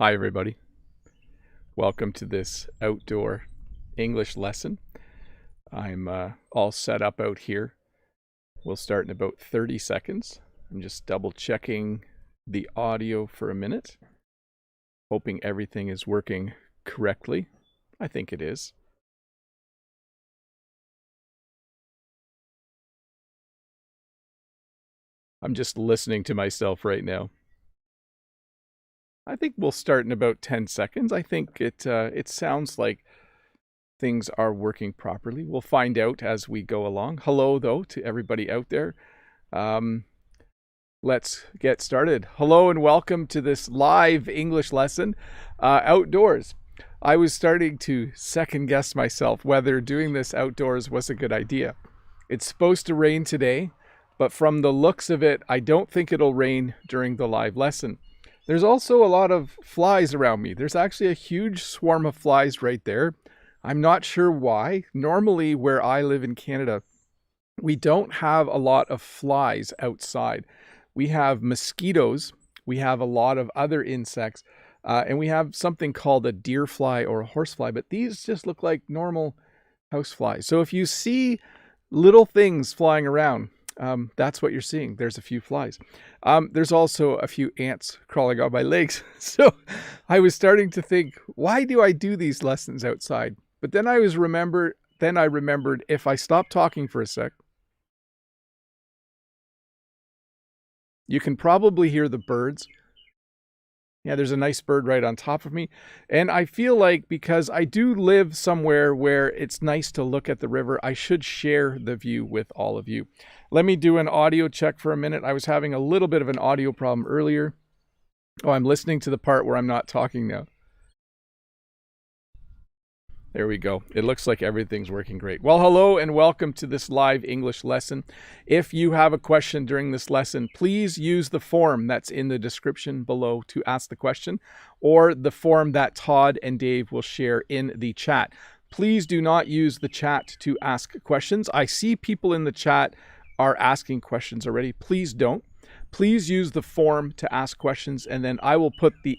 Hi, everybody. Welcome to this outdoor English lesson. I'm all set up out here. We'll start in about 30 seconds. I'm just double checking the audio for a minute, hoping everything is working correctly. I think it is. I'm just listening to myself right now. I think we'll start in about 10 seconds. I think it sounds like things are working properly. We'll find out as we go along. Hello, though, to everybody out there. Let's get started. Hello and welcome to this live English lesson outdoors. I was starting to second guess myself whether doing this outdoors was a good idea. It's supposed to rain today, but from the looks of it, I don't think it'll rain during the live lesson. There's also a lot of flies around me. There's actually a huge swarm of flies right there. I'm not sure why. Normally, where I live in Canada, we don't have a lot of flies outside. We have mosquitoes. We have a lot of other insects. And we have something called a deer fly or a horsefly. But these just look like normal house flies. So if you see little things flying around, that's what you're seeing. There's a few flies. There's also a few ants crawling on my legs. So I was starting to think, why do I do these lessons outside? But then I remembered if I stop talking for a sec, you can probably hear the birds. Yeah, there's a nice bird right on top of me. And I feel like because I do live somewhere where it's nice to look at the river, I should share the view with all of you. Let me do an audio check for a minute. I was having a little bit of an audio problem earlier. Oh, I'm listening to the part where I'm not talking now. There we go. It looks like everything's working great. Well, hello and welcome to this live English lesson. If you have a question during this lesson, please use the form that's in the description below to ask the question, or the form that Todd and Dave will share in the chat. Please do not use the chat to ask questions. I see people in the chat are asking questions already. Please don't. Please use the form to ask questions, and then I will put the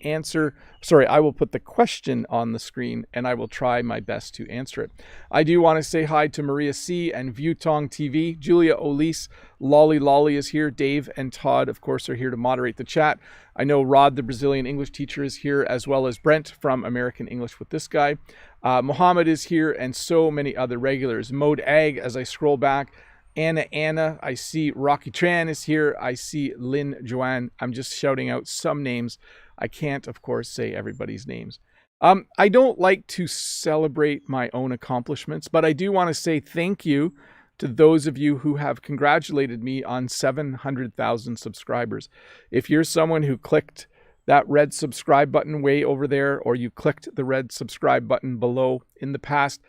question on the screen, and I will try my best to answer it. I do want to say hi to Maria C. and Viewtong TV. Julia Olise, Lolly is here. Dave and Todd, of course, are here to moderate the chat. I know Rod, the Brazilian English teacher, is here, as well as Brent from American English with this guy. Mohammed is here, and so many other regulars. Mode Ag, as I scroll back. Anna, I see Rocky Tran is here. I see Lynn Joanne. I'm just shouting out some names. I can't, of course, say everybody's names. I don't like to celebrate my own accomplishments, but I do want to say thank you to those of you who have congratulated me on 700,000 subscribers. If you're someone who clicked that red subscribe button way over there, or you clicked the red subscribe button below in the past,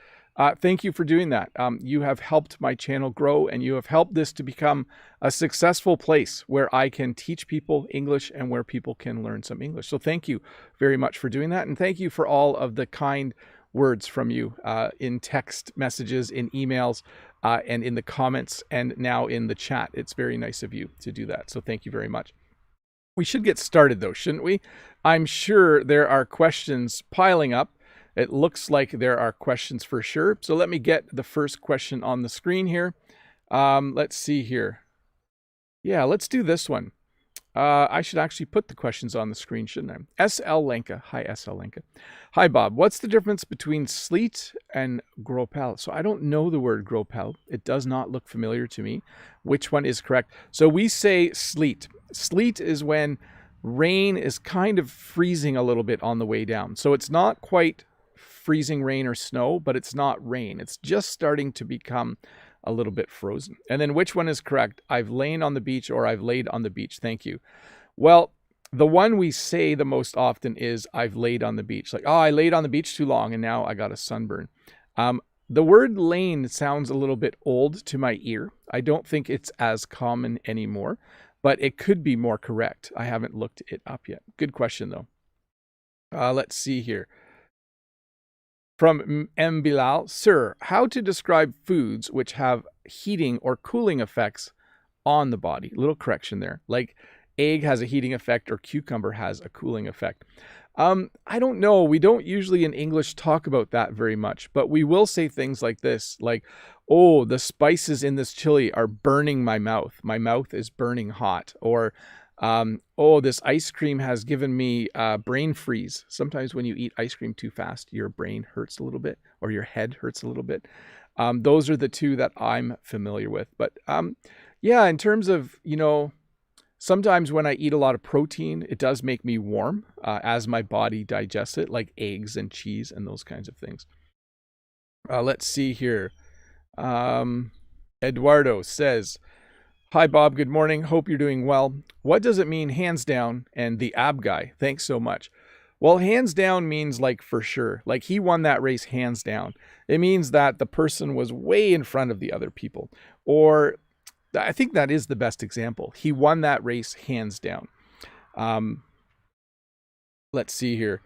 thank you for doing that. You have helped my channel grow, and you have helped this to become a successful place where I can teach people English and where people can learn some English. So thank you very much for doing that. And thank you for all of the kind words from you in text messages, in emails, and in the comments, and now in the chat. It's very nice of you to do that. So thank you very much. We should get started though, shouldn't we? I'm sure there are questions piling up. It looks like there are questions for sure. So let me get the first question on the screen here. Let's see here. Yeah, let's do this one. I should actually put the questions on the screen, shouldn't I? SL Lenka. Hi, SL Lenka. Hi, Bob. What's the difference between sleet and gropel? So I don't know the word gropel. It does not look familiar to me. Which one is correct? So we say sleet. Sleet is when rain is kind of freezing a little bit on the way down. So it's not quite freezing rain or snow, but it's not rain. It's just starting to become a little bit frozen. And then which one is correct? I've lain on the beach, or I've laid on the beach. Thank you. Well, the one we say the most often is I've laid on the beach. Like, oh, I laid on the beach too long and now I got a sunburn. The word lain sounds a little bit old to my ear. I don't think it's as common anymore, but it could be more correct. I haven't looked it up yet. Good question though. Let's see here. From M. Bilal, sir, how to describe foods which have heating or cooling effects on the body? Little correction there. Like egg has a heating effect or cucumber has a cooling effect. I don't know. We don't usually in English talk about that very much, but we will say things like this, like, oh, the spices in this chili are burning my mouth. My mouth is burning hot. Or, oh, this ice cream has given me brain freeze. Sometimes when you eat ice cream too fast, your brain hurts a little bit or your head hurts a little bit. Those are the two that I'm familiar with. But yeah, in terms of, sometimes when I eat a lot of protein, it does make me warm as my body digests it, like eggs and cheese and those kinds of things. Let's see here. Eduardo says, hi, Bob. Good morning. Hope you're doing well. What does it mean, hands down, and the ab guy? Thanks so much. Well, hands down means like for sure. Like he won that race hands down. It means that the person was way in front of the other people. Or I think that is the best example. He won that race hands down. Let's see here.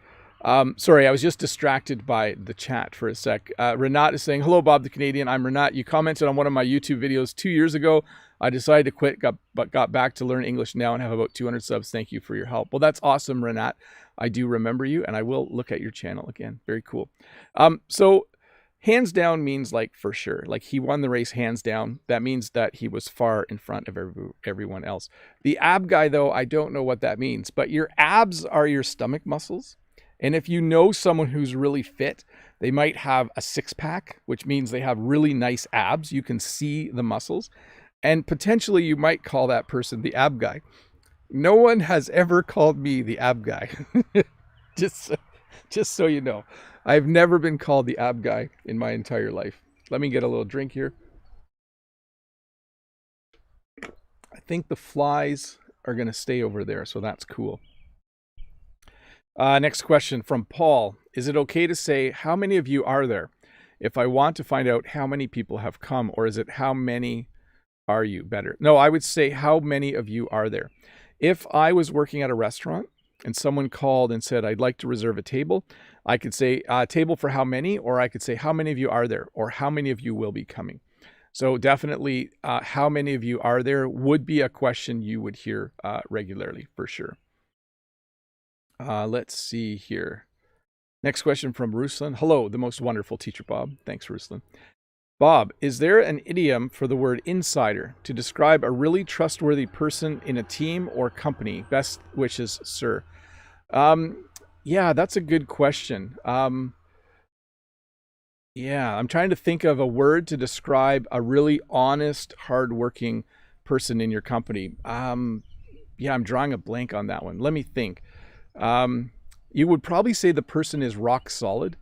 Sorry, I was just distracted by the chat for a sec. Renat is saying, hello, Bob the Canadian. I'm Renat. You commented on one of my YouTube videos 2 years ago. I decided to quit, but got back to learn English now and have about 200 subs. Thank you for your help. Well, that's awesome, Renat. I do remember you, and I will look at your channel again. Very cool. So hands down means like for sure. Like he won the race hands down. That means that he was far in front of everyone else. The ab guy, though, I don't know what that means. But your abs are your stomach muscles. And if you know someone who's really fit, they might have a six-pack, which means they have really nice abs. You can see the muscles. And potentially you might call that person the ab guy. No one has ever called me the ab guy. just so you know. I've never been called the ab guy in my entire life. Let me get a little drink here. I think the flies are going to stay over there, so that's cool. Next question from Paul. Is it okay to say, how many of you are there? If I want to find out how many people have come, or is it how many are you? Better. No, I would say how many of you are there. If I was working at a restaurant and someone called and said, I'd like to reserve a table, I could say table for how many, or I could say how many of you are there, or how many of you will be coming. So definitely how many of you are there would be a question you would hear regularly for sure. Let's see here. Next question from Ruslan. Hello, the most wonderful teacher, Bob. Thanks, Ruslan. Bob, is there an idiom for the word insider to describe a really trustworthy person in a team or company? Best wishes, sir. Yeah, that's a good question. Yeah, I'm trying to think of a word to describe a really honest, hardworking person in your company. Yeah, I'm drawing a blank on that one. Let me think. You would probably say the person is rock solid.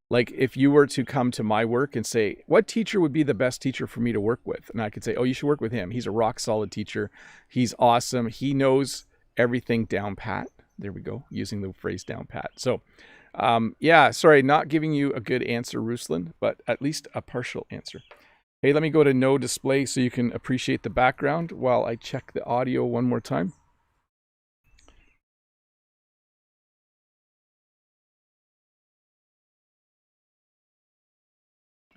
Like if you were to come to my work and say, what teacher would be the best teacher for me to work with? And I could say, oh, you should work with him. He's a rock solid teacher. He's awesome. He knows everything down pat. There we go, using the phrase down pat. So yeah, sorry, not giving you a good answer, Ruslan, but at least a partial answer. Hey, let me go to no display so you can appreciate the background while I check the audio one more time.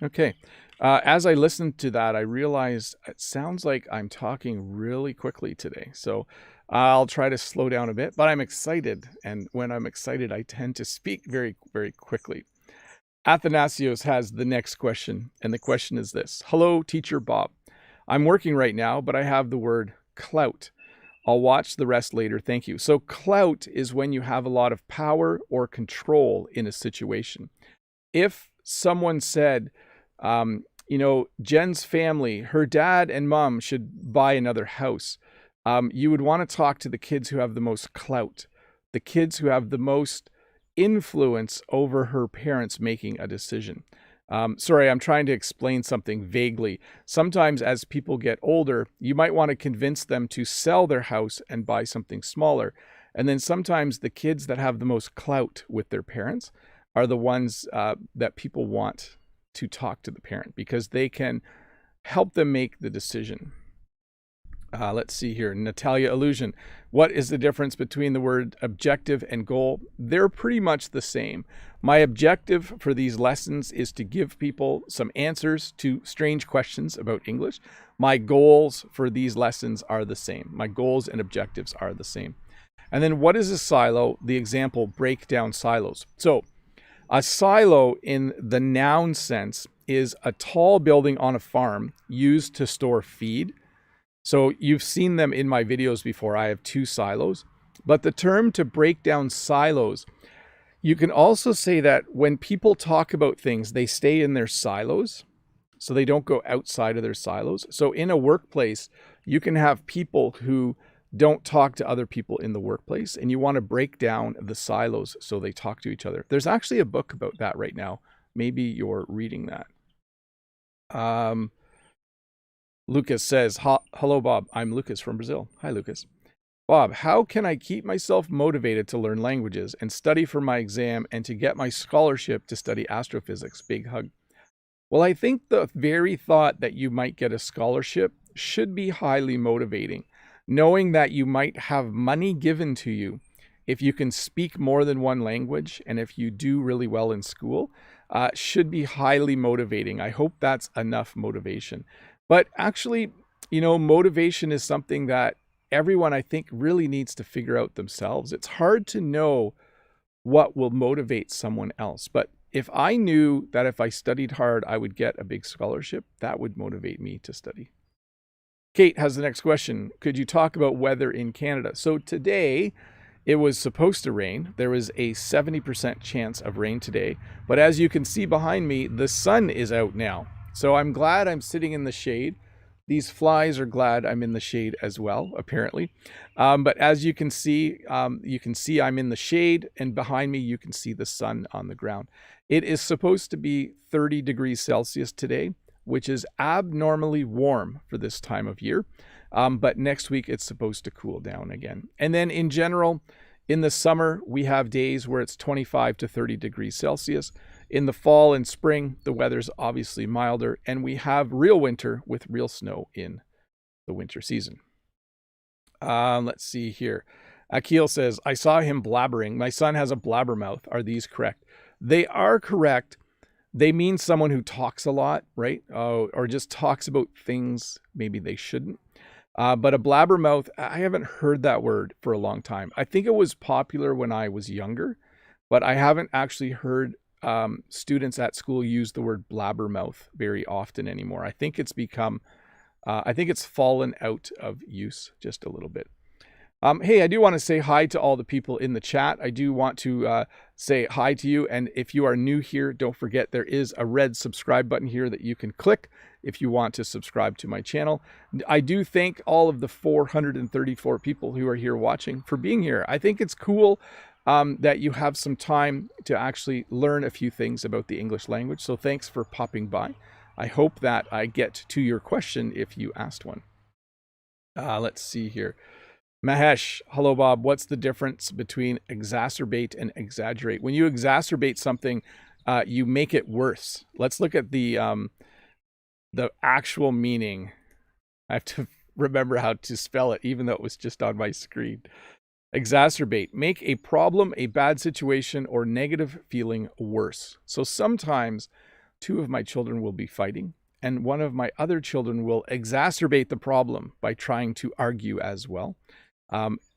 Okay, as I listened to that, I realized it sounds like I'm talking really quickly today. So I'll try to slow down a bit, but I'm excited. And when I'm excited, I tend to speak very, very quickly. Athanasios has the next question. And the question is this. Hello, teacher Bob. I'm working right now, but I have the word clout. I'll watch the rest later. Thank you. So clout is when you have a lot of power or control in a situation. If someone said, you know, Jen's family, her dad and mom should buy another house. You would want to talk to the kids who have the most clout, the kids who have the most influence over her parents making a decision. Sorry, I'm trying to explain something vaguely. Sometimes as people get older, you might want to convince them to sell their house and buy something smaller. And then sometimes the kids that have the most clout with their parents are the ones that people want to talk to the parent because they can help them make the decision. Let's see here. Natalia Illusion. What is the difference between the word objective and goal? They're pretty much the same. My objective for these lessons is to give people some answers to strange questions about English. My goals for these lessons are the same. My goals and objectives are the same. And then what is a silo? The example, break down silos. So a silo in the noun sense is a tall building on a farm used to store feed. So you've seen them in my videos before. I have 2 silos. But the term to break down silos, you can also say that when people talk about things, they stay in their silos. So they don't go outside of their silos. So in a workplace, you can have people who don't talk to other people in the workplace, and you want to break down the silos so they talk to each other. There's actually a book about that right now. Maybe you're reading that. Lucas says, hello, Bob. I'm Lucas from Brazil. Hi, Lucas. Bob, how can I keep myself motivated to learn languages and study for my exam and to get my scholarship to study astrophysics? Big hug. Well, I think the very thought that you might get a scholarship should be highly motivating. Knowing that you might have money given to you if you can speak more than one language and if you do really well in school should be highly motivating. I hope that's enough motivation. But actually, motivation is something that everyone, I think, really needs to figure out themselves. It's hard to know what will motivate someone else. But if I knew that if I studied hard, I would get a big scholarship, that would motivate me to study. Kate has the next question. Could you talk about weather in Canada? So today, it was supposed to rain. There was a 70% chance of rain today. But as you can see behind me, the sun is out now. So I'm glad I'm sitting in the shade. These flies are glad I'm in the shade as well, apparently. But as you can see I'm in the shade, and behind me you can see the sun on the ground. It is supposed to be 30 degrees Celsius today, which is abnormally warm for this time of year. But next week it's supposed to cool down again. And then in general, in the summer, we have days where it's 25 to 30 degrees Celsius. In the fall and spring, the weather's obviously milder, and we have real winter with real snow in the winter season. Let's see here. Akil says, I saw him blabbering. My son has a blabbermouth. Are these correct? They are correct. They mean someone who talks a lot, right? Or just talks about things maybe they shouldn't. But a blabbermouth, I haven't heard that word for a long time. I think it was popular when I was younger, but I haven't actually heard students at school use the word blabbermouth very often anymore. I think it's fallen out of use just a little bit. Hey, I do want to say hi to all the people in the chat. I do want to say hi to you. And if you are new here, don't forget there is a red subscribe button here that you can click if you want to subscribe to my channel. I do thank all of the 434 people who are here watching for being here. I think it's cool that you have some time to actually learn a few things about the English language. So thanks for popping by. I hope that I get to your question if you asked one. Let's see here. Mahesh, hello, Bob. What's the difference between exacerbate and exaggerate? When you exacerbate something, you make it worse. Let's look at the actual meaning. I have to remember how to spell it, even though it was just on my screen. Exacerbate, make a problem, a bad situation, or negative feeling worse. So sometimes 2 of my children will be fighting, and one of my other children will exacerbate the problem by trying to argue as well.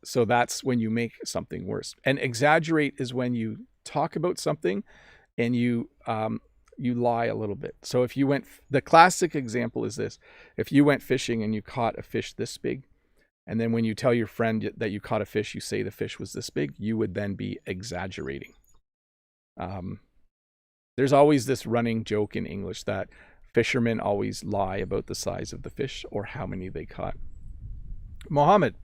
So that's when you make something worse. And exaggerate is when you talk about something and you lie a little bit. So if you went, the classic example is this: if you went fishing and you caught a fish this big, and then when you tell your friend that you caught a fish, you say the fish was this big, you would then be exaggerating. There's always this running joke in English that fishermen always lie about the size of the fish or how many they caught. Mohammed,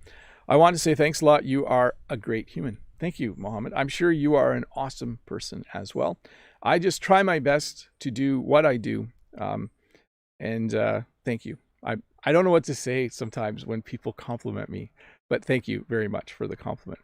I want to say thanks a lot. You are a great human. Thank you, Mohammed. I'm sure you are an awesome person as well. I just try my best to do what I do. Thank you. I don't know what to say sometimes when people compliment me, but thank you very much for the compliment.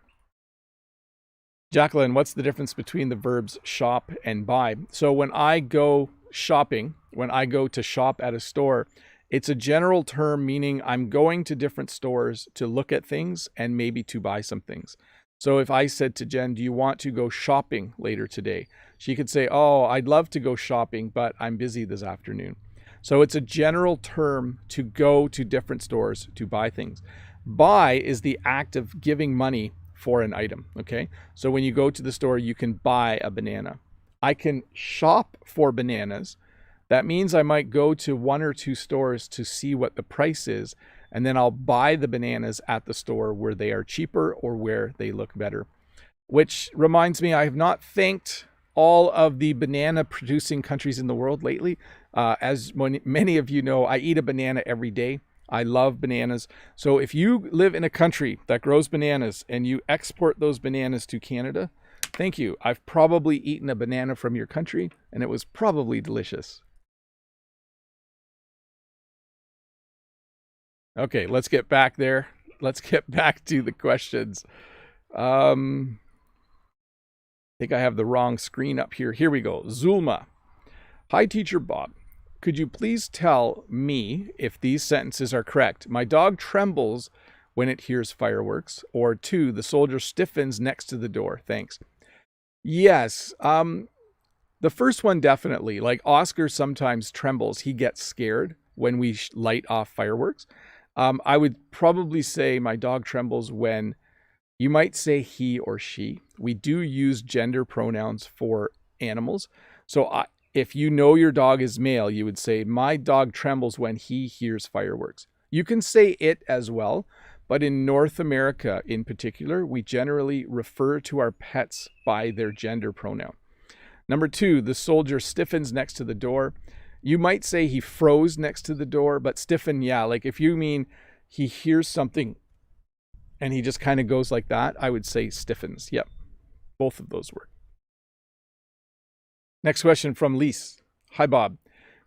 Jacqueline, what's the difference between the verbs shop and buy? So when I go shopping, when I go to shop at a store, It's a general term meaning I'm going to different stores to look at things and maybe to buy some things. So if I said to Jen, do you want to go shopping later today? She could say, oh, I'd love to go shopping, but I'm busy this afternoon. So it's a general term to go to different stores to buy things. Buy is the act of giving money for an item, okay? So when you go to the store, you can buy a banana. I can shop for bananas. That means I might go to 1 or 2 stores to see what the price is, and then I'll buy the bananas at the store where they are cheaper or where they look better. Which reminds me, I have not thanked all of the banana producing countries in the world lately. As many of you know, I eat a banana every day. I love bananas. So if you live in a country that grows bananas and you export those bananas to Canada, thank you. I've probably eaten a banana from your country and it was probably delicious. Okay, let's get back there. Let's get back to the questions. I think I have the wrong screen up here. Here we go. Zulma. Hi, Teacher Bob. Could you please tell me if these sentences are correct? My dog trembles when it hears fireworks. Or 2, the soldier stiffens next to the door. Thanks. Yes. The first one definitely. Like Oscar sometimes trembles. He gets scared when we light off fireworks. I would probably say my dog trembles when you might say he or she. We do use gender pronouns for animals. So if you know your dog is male, you would say, my dog trembles when he hears fireworks. You can say it as well, but in North America in particular, we generally refer to our pets by their gender pronoun. Number 2, the soldier stiffens next to the door. You might say he froze next to the door, but stiffen, yeah, like if you mean he hears something and he just kind of goes like that, I would say stiffens. Yep, both of those work. Next question from Lise. Hi, Bob.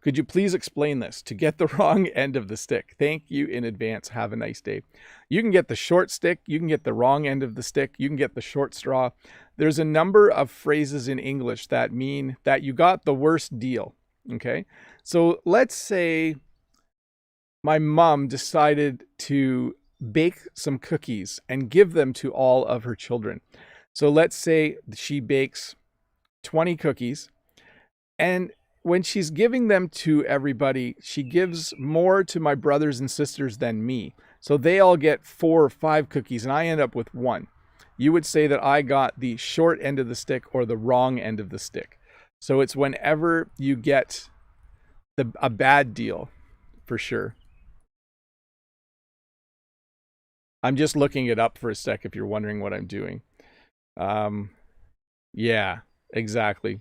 Could you please explain this? To get the wrong end of the stick. Thank you in advance. Have a nice day. You can get the short stick. You can get the wrong end of the stick. You can get the short straw. There's a number of phrases in English that mean that you got the worst deal. Okay, so let's say my mom decided to bake some cookies and give them to all of her children. So let's say she bakes 20 cookies, and when she's giving them to everybody, she gives more to my brothers and sisters than me. So they all get 4 or 5 cookies, and I end up with 1. You would say that I got the short end of the stick or the wrong end of the stick. So it's whenever you get a bad deal, for sure. I'm just looking it up for a sec if you're wondering what I'm doing. Yeah, exactly.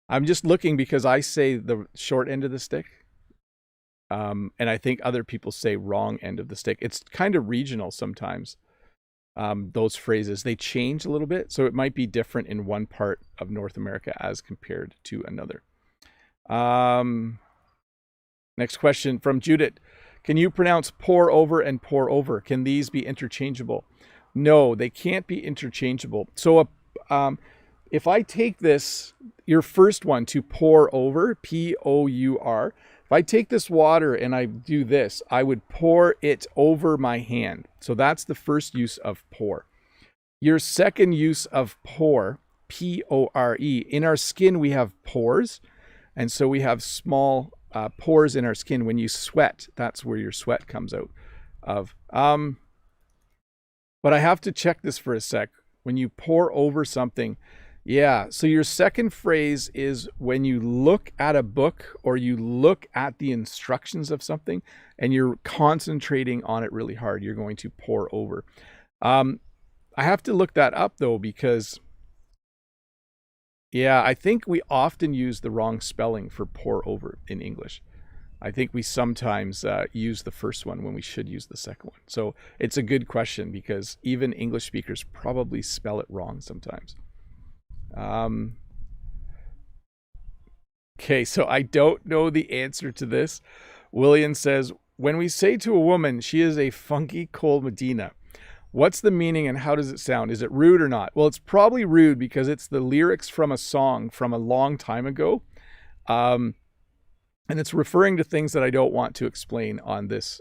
I'm just looking because I say the short end of the stick. And I think other people say wrong end of the stick. It's kind of regional sometimes. Those phrases, they change a little bit. So it might be different in one part of North America as compared to another. Next question from Judith. Can you pronounce pour over and pour over? Can these be interchangeable? No, they can't be interchangeable. So if I take this, your first one, to pour over, P-O-U-R, if I take this water and I do this, I would pour it over my hand. So that's the first use of pour. Your second use of pour, P-O-R-E, in our skin we have pores. And so we have small pores in our skin. When you sweat, that's where your sweat comes out of. But I have to check this for a sec. When you pour over something, yeah. So your second phrase is when you look at a book or you look at the instructions of something and you're concentrating on it really hard, you're going to pour over. I have to look that up though, because yeah, I think we often use the wrong spelling for pour over in English. I think we sometimes use the first one when we should use the second one. So it's a good question because even English speakers probably spell it wrong sometimes. Okay, so I don't know the answer to this. William says, when we say to a woman, she is a funky cold Medina, what's the meaning and how does it sound? Is it rude or not? Well, it's probably rude because it's the lyrics from a song from a long time ago. And it's referring to things that I don't want to explain on this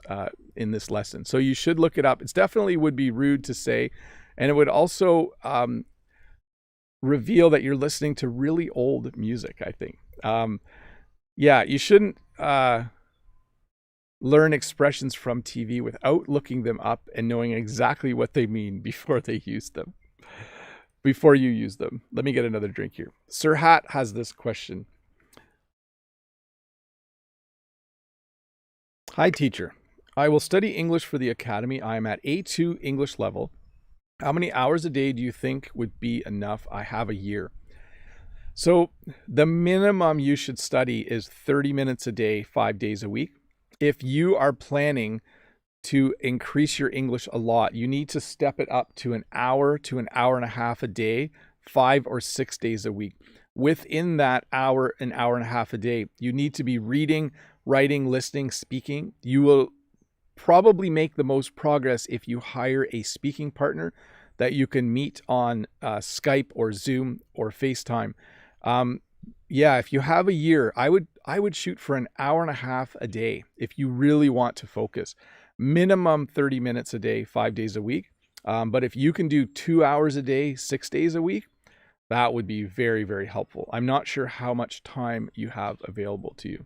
in this lesson. So you should look it up. It definitely would be rude to say, and it would also reveal that you're listening to really old music, I think. Yeah, you shouldn't learn expressions from TV without looking them up and knowing exactly what they mean before they use them. Before you use them. Let me get another drink here. Sir Hat has this question. Hi, teacher. I will study English for the academy. I am at A2 English level. How many hours a day do you think would be enough? I have a year. So the minimum you should study is 30 minutes a day, 5 days a week. If you are planning to increase your English a lot, you need to step it up to an hour and a half a day, 5 or 6 days a week. Within that hour and a half a day, you need to be reading, writing, listening, speaking. You will probably make the most progress if you hire a speaking partner that you can meet on Skype or Zoom or FaceTime. Yeah, if you have a year, I would shoot for an hour and a half a day if you really want to focus. Minimum 30 minutes a day, 5 days a week. But if you can do 2 hours a day, 6 days a week, that would be very, very helpful. I'm not sure how much time you have available to you.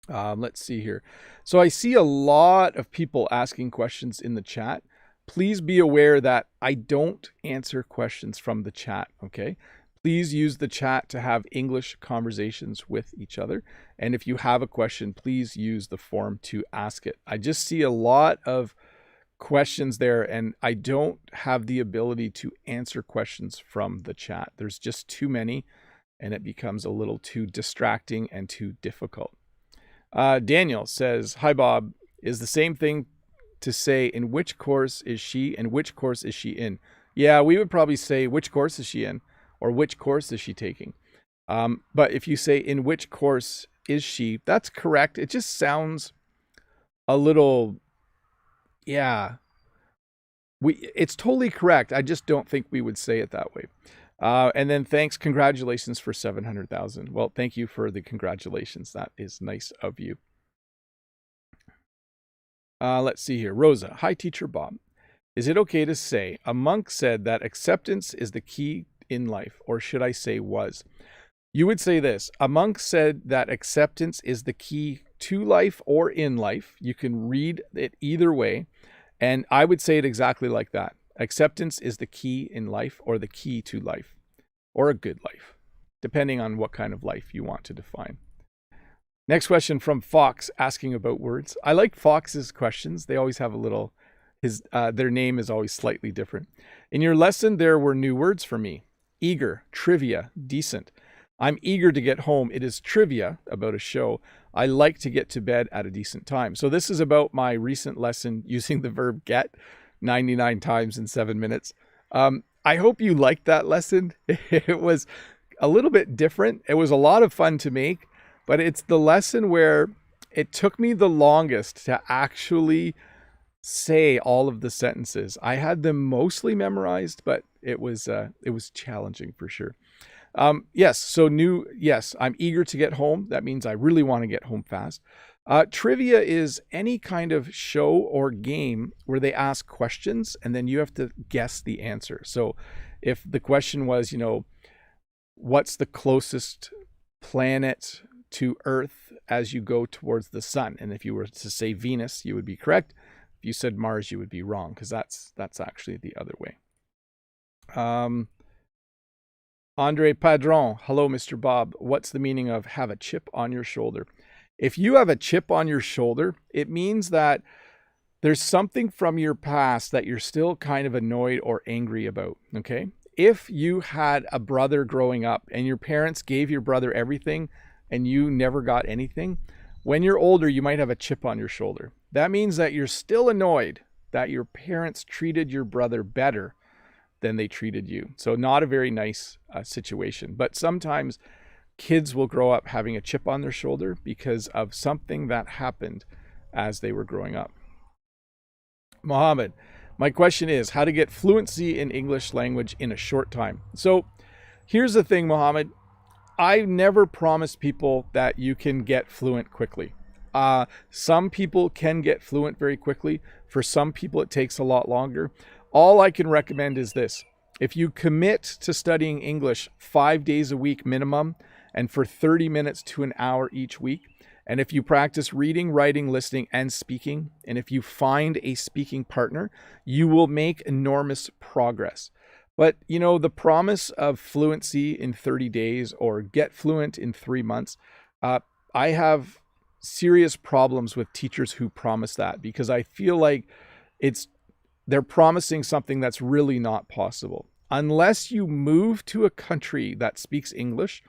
Let's see here. So I see a lot of people asking questions in the chat. Please be aware that I don't answer questions from the chat, okay? Please use the chat to have English conversations with each other. And if you have a question, please use the form to ask it. I just see a lot of questions there, and I don't have the ability to answer questions from the chat. There's just too many, and it becomes a little too distracting and too difficult. Daniel says, hi, Bob. Is the same thing to say in which course is she and which course is she in? Yeah, we would probably say which course is she in or which course is she taking. But if you say in which course is she, that's correct. It just sounds a little, yeah, it's totally correct. I just don't think we would say it that way. And then thanks, congratulations for 700,000. Well, thank you for the congratulations. That is nice of you. Let's see here. Rosa, hi, teacher Bob. Is it okay to say a monk said that acceptance is the key in life, or should I say was? You would say this. A monk said that acceptance is the key to life or in life. You can read it either way. And I would say it exactly like that. Acceptance is the key in life or the key to life or a good life, depending on what kind of life you want to define. Next question from Fox asking about words. I like Fox's questions. They always have a little, their name is always slightly different. In your lesson, there were new words for me. Eager, trivia, decent. I'm eager to get home. It is trivia about a show. I like to get to bed at a decent time. So this is about my recent lesson using the verb get 99 times in 7 minutes. I hope you liked that lesson. It was a little bit different. It was a lot of fun to make, but it's the lesson where it took me the longest to actually say all of the sentences. I had them mostly memorized, but it was challenging for sure. Yes, I'm eager to get home. That means I really want to get home fast. Trivia is any kind of show or game where they ask questions and then you have to guess the answer. So if the question was, what's the closest planet to Earth as you go towards the sun? And if you were to say Venus, you would be correct. If you said Mars, you would be wrong, because that's actually the other way. Andre Padron, hello, Mr. Bob. What's the meaning of have a chip on your shoulder? If you have a chip on your shoulder, it means that there's something from your past that you're still kind of annoyed or angry about, okay? If you had a brother growing up and your parents gave your brother everything and you never got anything, when you're older, you might have a chip on your shoulder. That means that you're still annoyed that your parents treated your brother better than they treated you. So not a very nice situation. But sometimes kids will grow up having a chip on their shoulder because of something that happened as they were growing up. Mohammed, my question is how to get fluency in English language in a short time. So here's the thing, Mohammed. I never promise people that you can get fluent quickly. Some people can get fluent very quickly. For some people, it takes a lot longer. All I can recommend is this. If you commit to studying English 5 days a week minimum, and for 30 minutes to an hour each week, and if you practice reading, writing, listening, and speaking, and if you find a speaking partner, you will make enormous progress. But, you know, the promise of fluency in 30 days or get fluent in 3 months, I have serious problems with teachers who promise that, because I feel like they're promising something that's really not possible. Unless you move to a country that speaks English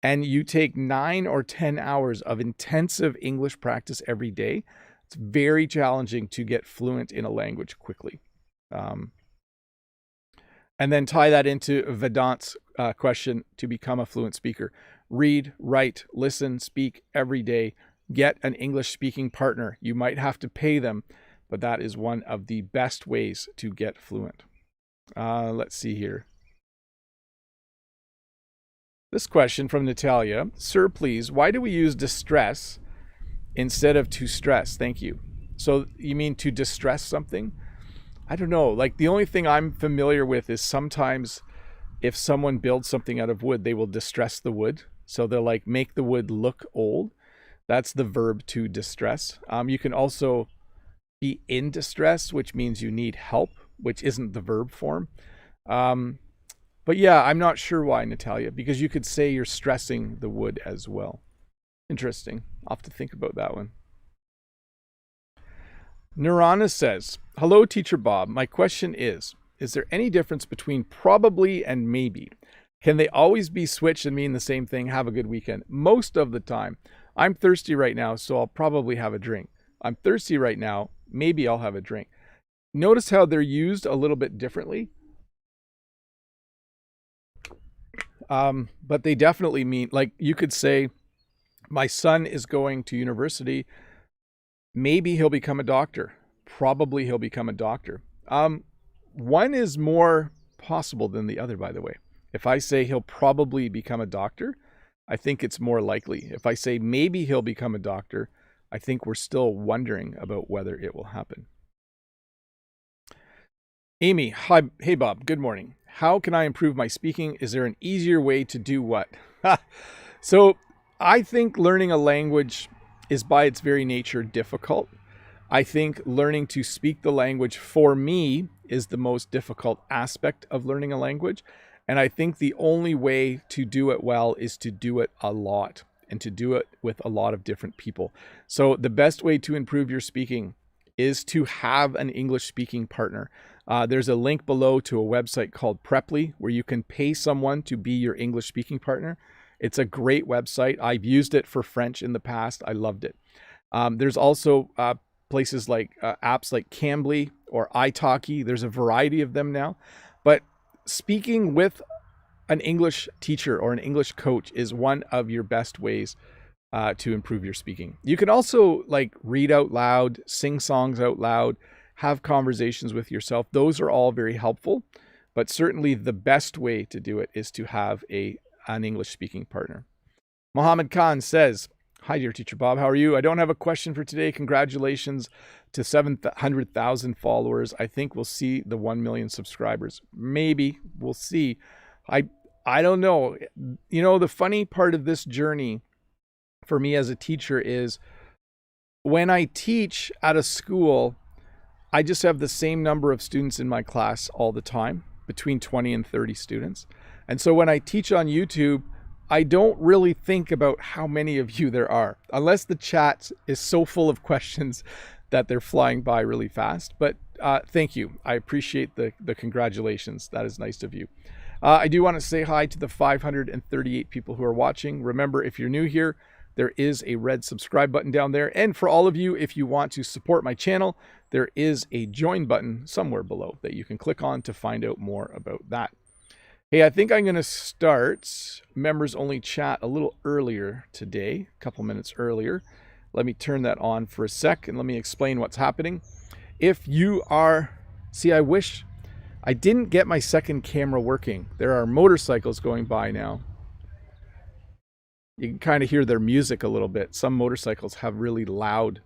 and you take 9 or 10 hours of intensive English practice every day, it's very challenging to get fluent in a language quickly. And then tie that into Vedant's question to become a fluent speaker. Read, write, listen, speak every day. Get an English speaking partner. You might have to pay them, but that is one of the best ways to get fluent. Let's see here. This question from Natalia. Sir, please, why do we use distress instead of to stress? Thank you. So you mean to distress something? I don't know. Like, the only thing I'm familiar with is sometimes if someone builds something out of wood, they will distress the wood. So they'll like make the wood look old. That's the verb to distress. You can also be in distress, which means you need help, which isn't the verb form. But yeah, I'm not sure why, Natalia, because you could say you're stressing the wood as well. Interesting. I'll have to think about that one. Nirana says, hello, Teacher Bob. My question is there any difference between probably and maybe? Can they always be switched and mean the same thing? Have a good weekend. Most of the time. I'm thirsty right now, so I'll probably have a drink. I'm thirsty right now. Maybe I'll have a drink. Notice how they're used a little bit differently. But they definitely mean, like, you could say, my son is going to university. Maybe he'll become a doctor. Probably he'll become a doctor. One is more possible than the other, by the way. If I say he'll probably become a doctor, I think it's more likely. If I say maybe he'll become a doctor, I think we're still wondering about whether it will happen. Amy, hi, hey Bob, good morning. How can I improve my speaking? Is there an easier way to do what? So I think learning a language is by its very nature difficult. I think learning to speak the language for me is the most difficult aspect of learning a language. And I think the only way to do it well is to do it a lot and to do it with a lot of different people. So the best way to improve your speaking is to have an English speaking partner. There's a link below to a website called Preply where you can pay someone to be your English speaking partner. It's a great website. I've used it for French in the past. I loved it. There's also places like apps like Cambly or italki. There's a variety of them now. But speaking with an English teacher or an English coach is one of your best ways to improve your speaking. You can also like read out loud, sing songs out loud, have conversations with yourself. Those are all very helpful, but certainly the best way to do it is to have an English speaking partner. Mohammed Khan says, hi, dear Teacher Bob. How are you? I don't have a question for today. Congratulations to 700,000 followers. I think we'll see the 1 million subscribers. Maybe we'll see. I don't know. You know, the funny part of this journey for me as a teacher is when I teach at a school, I just have the same number of students in my class all the time, between 20 and 30 students. And so when I teach on YouTube, I don't really think about how many of you there are, unless the chat is so full of questions that they're flying by really fast. But thank you. I appreciate the congratulations. That is nice of you. I do want to say hi to the 538 people who are watching. Remember, if you're new here, there is a red subscribe button down there. And for all of you, if you want to support my channel, there is a join button somewhere below that you can click on to find out more about that. Hey, I think I'm going to start members only chat a little earlier today, a couple minutes earlier. Let me turn that on for a sec and let me explain what's happening. If you are, I wish I didn't get my second camera working. There are motorcycles going by now. You can kind of hear their music a little bit. Some motorcycles have really loud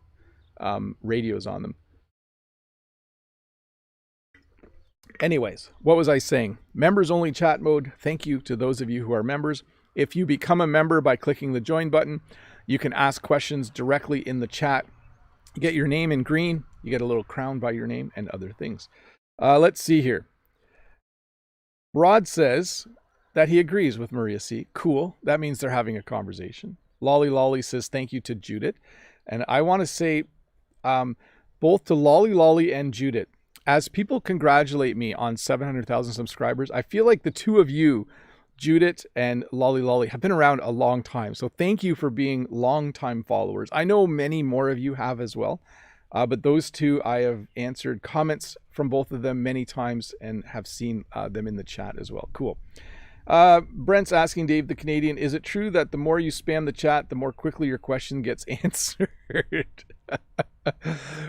radios on them. Anyways, what was I saying? Members only chat mode. Thank you to those of you who are members. If you become a member by clicking the join button, you can ask questions directly in the chat. You get your name in green. You get a little crown by your name and other things. Let's see here. Rod says that he agrees with Maria C. Cool. That means they're having a conversation. Lolly Lolly says thank you to Judith. And I want to say both to Lolly Lolly and Judith, as people congratulate me on 700,000 subscribers, I feel like the two of you, Judith and Lolly Lolly, have been around a long time. So thank you for being long-time followers. I know many more of you have as well. But those two, I have answered comments from both of them many times and have seen them in the chat as well. Cool. Brent's asking Dave the Canadian, is it true that the more you spam the chat, the more quickly your question gets answered?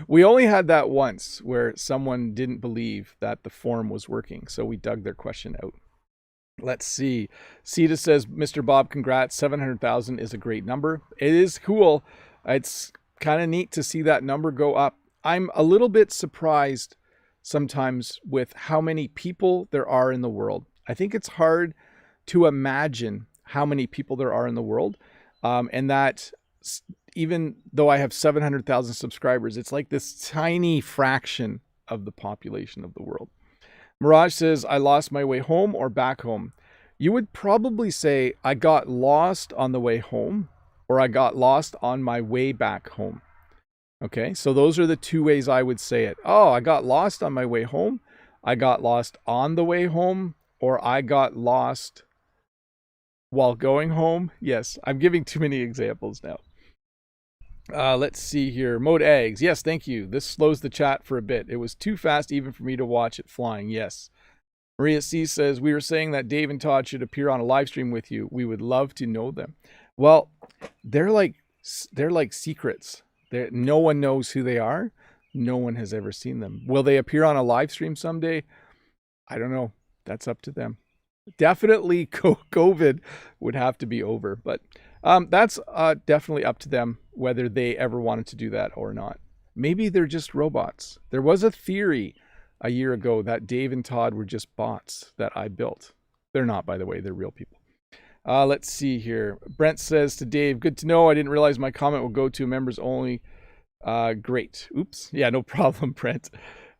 We only had that once where someone didn't believe that the form was working, so we dug their question out. Let's see. Sita says, Mr. Bob, congrats. 700,000 is a great number. It is cool. It's kind of neat to see that number go up. I'm a little bit surprised sometimes with how many people there are in the world. I think it's hard to imagine how many people there are in the world, and that even though I have 700,000 subscribers, it's like this tiny fraction of the population of the world. Mirage says, I lost my way home or back home. You would probably say I got lost on the way home or I got lost on my way back home. Okay, so those are the two ways I would say it. Oh, I got lost on my way home. I got lost on the way home, or I got lost while going home. Yes, I'm giving too many examples now. Let's see here. Mode Eggs. Yes, thank you. This slows the chat for a bit. It was too fast even for me to watch it flying. Yes. Maria C says, we were saying that Dave and Todd should appear on a live stream with you. We would love to know them. Well, they're like secrets. No one knows who they are. No one has ever seen them. Will they appear on a live stream someday? I don't know. That's up to them. Definitely COVID would have to be over, but that's definitely up to them whether they ever wanted to do that or not. Maybe they're just robots. There was a theory a year ago that Dave and Todd were just bots that I built. They're not, by the way. They're real people. Let's see here. Brent says to Dave, good to know. I didn't realize my comment will go to members only. Great. Oops. Yeah, no problem, Brent.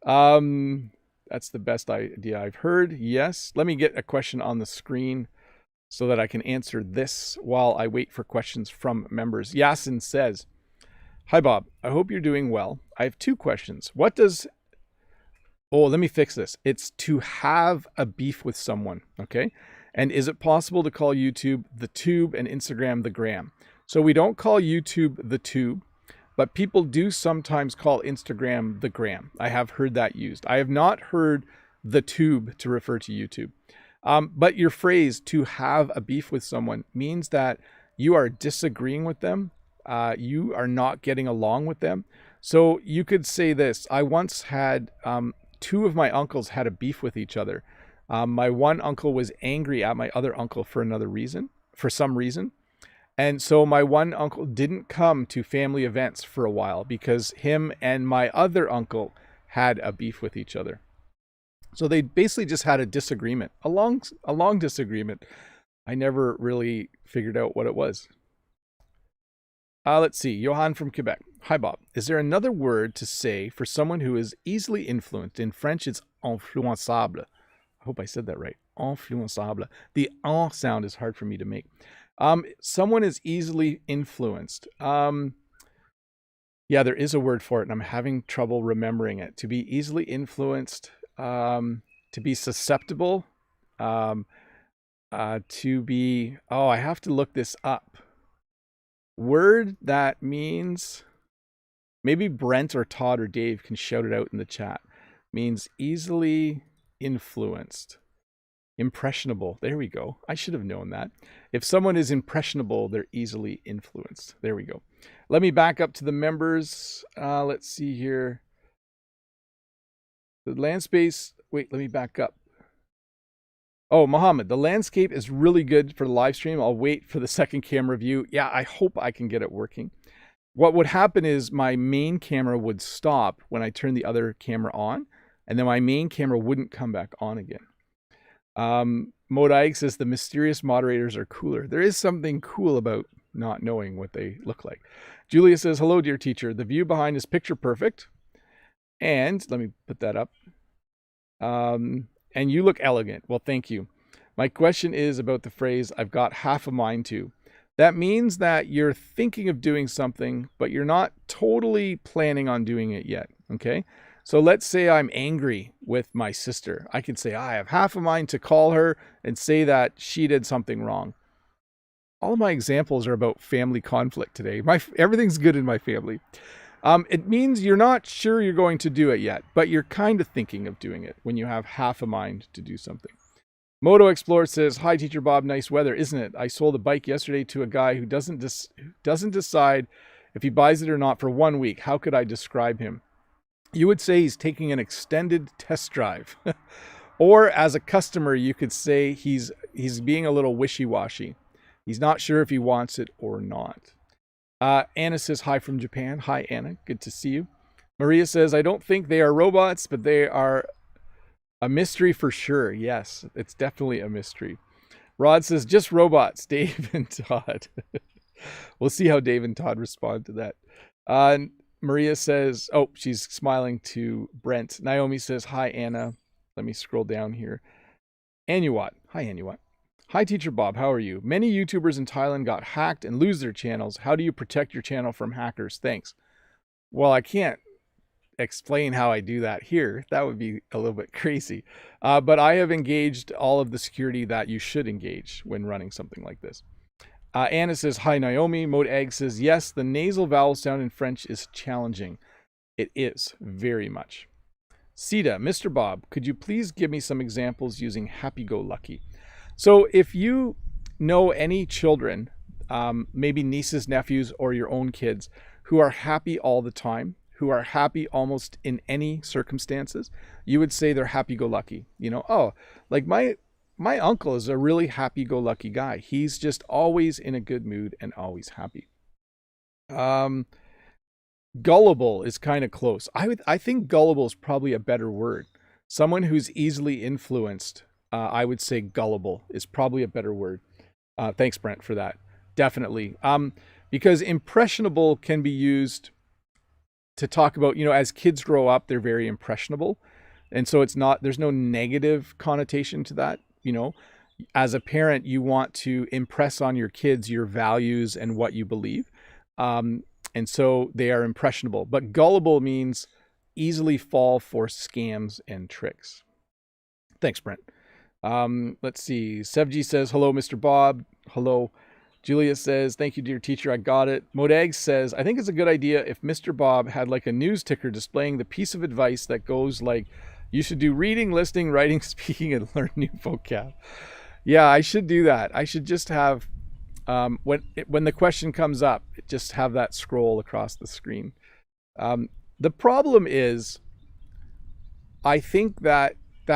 That's the best idea I've heard. Yes. Let me get a question on the screen so that I can answer this while I wait for questions from members. Yasin says, hi, Bob. I hope you're doing well. I have two questions. What does... Oh, let me fix this. It's to have a beef with someone, okay? And is it possible to call YouTube the tube and Instagram the gram? So we don't call YouTube the tube, but people do sometimes call Instagram the gram. I have heard that used. I have not heard the tube to refer to YouTube. But your phrase, to have a beef with someone, means that you are disagreeing with them. You are not getting along with them. So you could say this. I once had... two of my uncles had a beef with each other. My one uncle was angry at my other uncle for some reason. And so my one uncle didn't come to family events for a while because him and my other uncle had a beef with each other. So they basically just had a disagreement, a long disagreement. I never really figured out what it was. Let's see. Johan from Quebec. Hi, Bob. Is there another word to say for someone who is easily influenced? In French, it's influençable. I hope I said that right. Influençable. The en sound is hard for me to make. Someone is easily influenced. Yeah, there is a word for it, and I'm having trouble remembering it. To be easily influenced, to be susceptible, to be... Oh, I have to look this up. Word that means... Maybe Brent or Todd or Dave can shout it out in the chat. Means easily influenced. Impressionable. There we go. I should have known that. If someone is impressionable, they're easily influenced. There we go. Let me back up to the members. Let's see here. The land space. Wait, let me back up. Oh, Mohammed, the landscape is really good for the live stream. I'll wait for the second camera view. Yeah, I hope I can get it working. What would happen is my main camera would stop when I turn the other camera on, and then my main camera wouldn't come back on again. Modaig says the mysterious moderators are cooler. There is something cool about not knowing what they look like. Julia says, hello, dear teacher. The view behind is picture perfect. And let me put that up. And you look elegant. Well, thank you. My question is about the phrase, I've got half a mind to. That means that you're thinking of doing something, but you're not totally planning on doing it yet. Okay? So let's say I'm angry with my sister. I can say, I have half a mind to call her and say that she did something wrong. All of my examples are about family conflict today. Everything's good in my family. It means you're not sure you're going to do it yet, but you're kind of thinking of doing it when you have half a mind to do something. Moto Explorer says, hi, Teacher Bob, nice weather, isn't it? I sold a bike yesterday to a guy who doesn't decide if he buys it or not for 1 week. How could I describe him? You would say he's taking an extended test drive. Or as a customer, you could say he's being a little wishy-washy. He's not sure if he wants it or not. Anna says, hi from Japan. Hi, Anna. Good to see you. Maria says, I don't think they are robots, but they are a mystery for sure. Yes, it's definitely a mystery. Rod says, just robots, Dave and Todd. We'll see how Dave and Todd respond to that. Maria says, oh, she's smiling to Brent. Naomi says, hi, Anna. Let me scroll down here. Anuwat. Hi, Anuwat. Hi, Teacher Bob. How are you? Many YouTubers in Thailand got hacked and lose their channels. How do you protect your channel from hackers? Thanks. Well, I can't explain how I do that here. That would be a little bit crazy. But I have engaged all of the security that you should engage when running something like this. Anna says, hi, Naomi. Mode Egg says, yes, the nasal vowel sound in French is challenging. It is, very much. Sita, Mr. Bob, could you please give me some examples using happy-go-lucky? So if you know any children, maybe nieces, nephews, or your own kids, who are happy all the time, who are happy almost in any circumstances, you would say they're happy-go-lucky. You know, oh, like my uncle is a really happy-go-lucky guy. He's just always in a good mood and always happy. Gullible is kind of close. I think gullible is probably a better word. Someone who's easily influenced, I would say gullible is probably a better word. Thanks, Brent, for that. Definitely. Because impressionable can be used to talk about, you know, as kids grow up, they're very impressionable. And so there's no negative connotation to that. You know, as a parent, you want to impress on your kids your values and what you believe. And so they are impressionable. But gullible means easily fall for scams and tricks. Thanks, Brent. Let's see. Sevji says, hello, Mr. Bob. Hello. Julia says, thank you, dear teacher. I got it. Modag says, I think it's a good idea if Mr. Bob had like a news ticker displaying the piece of advice that goes like, you should do reading, listening, writing, speaking, and learn new vocab. Yeah, I should do that. I should just have, when the question comes up, just have that scroll across the screen. The problem is, I think that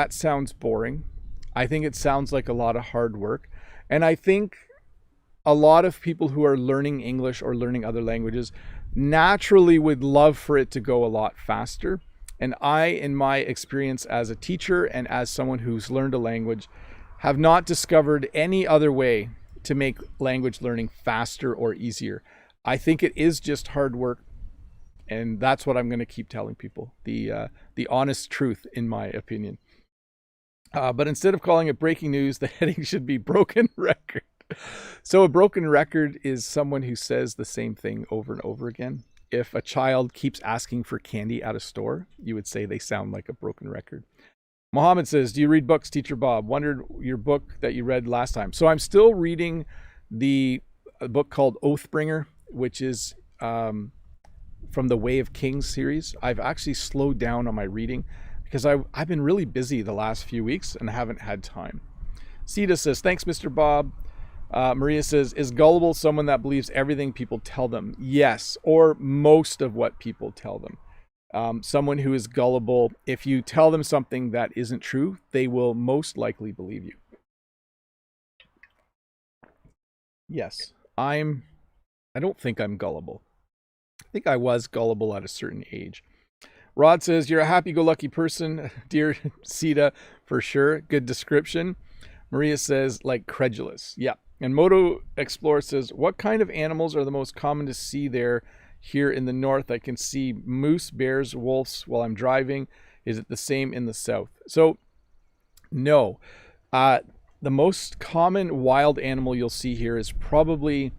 sounds boring. I think it sounds like a lot of hard work. And I think a lot of people who are learning English or learning other languages naturally would love for it to go a lot faster. And I, in my experience as a teacher and as someone who's learned a language, have not discovered any other way to make language learning faster or easier. I think it is just hard work. And that's what I'm going to keep telling people, the honest truth, in my opinion. But instead of calling it breaking news, the heading should be broken record. So a broken record is someone who says the same thing over and over again. If a child keeps asking for candy at a store, you would say they sound like a broken record. Mohammed says, do you read books, Teacher Bob? Wondered your book that you read last time. So I'm still reading a book called Oathbringer, which is from the Way of Kings series. I've actually slowed down on my reading because I've been really busy the last few weeks and haven't had time. Sita says, thanks, Mr. Bob. Maria says, is gullible someone that believes everything people tell them? Yes, or most of what people tell them. Someone who is gullible, if you tell them something that isn't true, they will most likely believe you. Yes, I don't think I'm gullible. I think I was gullible at a certain age. Rod says, you're a happy-go-lucky person, dear Sita, for sure. Good description. Maria says, like credulous. Yeah. And Moto Explorer says, what kind of animals are the most common to see here in the north? I can see moose, bears, wolves while I'm driving. Is it the same in the south? So, no. The most common wild animal you'll see here is probably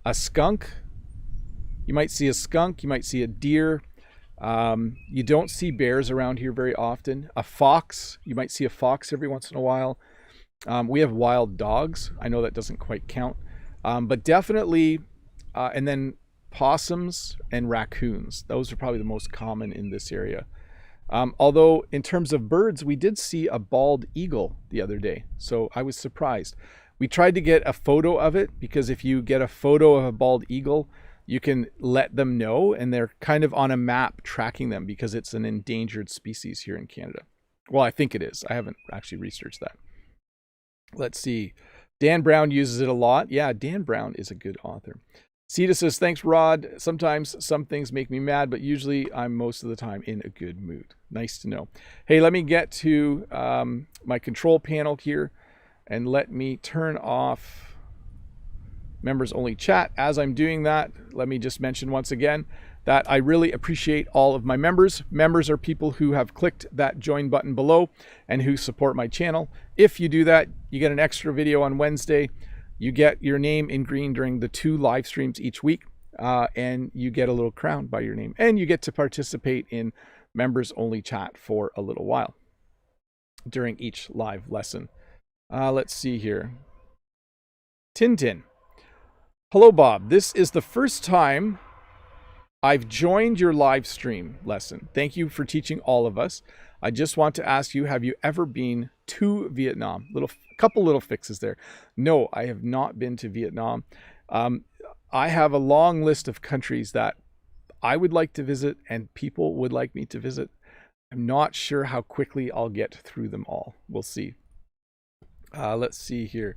a skunk. You might see a skunk. You might see a deer. You don't see bears around here very often. A fox. You might see a fox every once in a while. We have wild dogs. I know that doesn't quite count. But definitely, and then possums and raccoons. Those are probably the most common in this area. Although in terms of birds, we did see a bald eagle the other day. So I was surprised. We tried to get a photo of it because if you get a photo of a bald eagle, you can let them know, and they're kind of on a map tracking them because it's an endangered species here in Canada. Well, I think it is. I haven't actually researched that. Let's see. Dan Brown uses it a lot. Yeah, Dan Brown is a good author. Sita says, thanks, Rod. Sometimes some things make me mad, but usually I'm most of the time in a good mood. Nice to know. Hey, let me get to my control panel here, and let me turn off members only chat. As I'm doing that, let me just mention once again that I really appreciate all of my members. Members are people who have clicked that join button below and who support my channel. If you do that, you get an extra video on Wednesday. You get your name in green during the 2 live streams each week, and you get a little crown by your name, and you get to participate in members only chat for a little while during each live lesson. Let's see here. Tintin. Hello, Bob. This is the first time I've joined your live stream lesson. Thank you for teaching all of us. I just want to ask you, have you ever been to Vietnam? Couple little fixes there. No, I have not been to Vietnam. I have a long list of countries that I would like to visit and people would like me to visit. I'm not sure how quickly I'll get through them all. We'll see. Let's see here.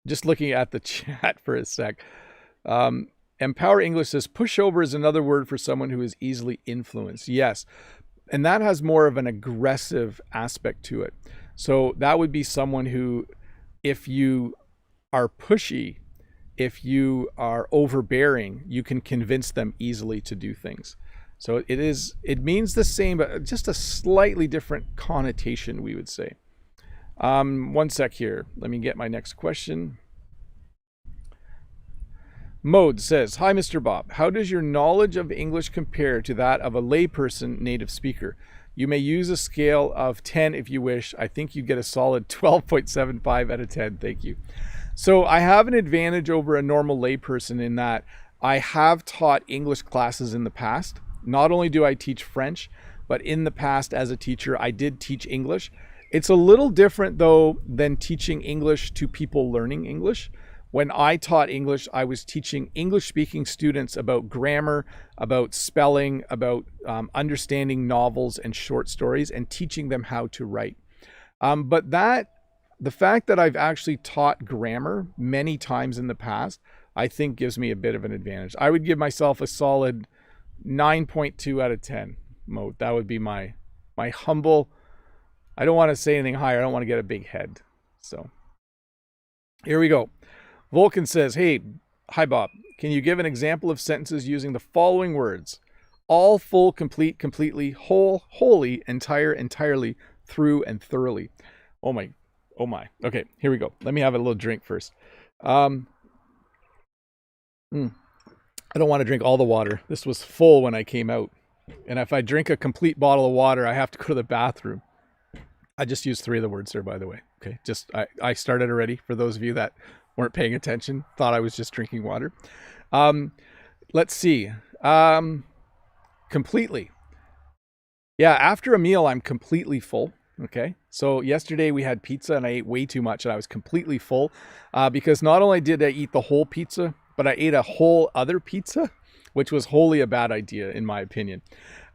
Just looking at the chat for a sec. Empower English says, pushover is another word for someone who is easily influenced. Yes. And that has more of an aggressive aspect to it. So that would be someone who, if you are pushy, if you are overbearing, you can convince them easily to do things. So it means the same, but just a slightly different connotation, we would say. One sec here. Let me get my next question. Mode says, hi, Mr. Bob. How does your knowledge of English compare to that of a layperson native speaker? You may use a scale of 10 if you wish. I think you get a solid 12.75 out of 10. Thank you. So I have an advantage over a normal layperson in that I have taught English classes in the past. Not only do I teach French, but in the past as a teacher, I did teach English. It's a little different, though, than teaching English to people learning English. When I taught English, I was teaching English-speaking students about grammar, about spelling, about understanding novels and short stories, and teaching them how to write. But the fact that I've actually taught grammar many times in the past, I think gives me a bit of an advantage. I would give myself a solid 9.2 out of 10. Mode. That would be my humble. I don't want to say anything higher. I don't want to get a big head. So here we go. Vulcan says, hey, hi, Bob. Can you give an example of sentences using the following words? All, full, complete, completely, whole, wholly, entire, entirely, through, and thoroughly. Oh my. Okay, here we go. Let me have a little drink first. I don't want to drink all the water. This was full when I came out. And if I drink a complete bottle of water, I have to go to the bathroom. I just used 3 of the words there, by the way. Okay, I started already for those of you that weren't paying attention, thought I was just drinking water. Let's see. Completely. Yeah, after a meal, I'm completely full. Okay, so yesterday we had pizza and I ate way too much and I was completely full because not only did I eat the whole pizza, but I ate a whole other pizza, which was wholly a bad idea in my opinion.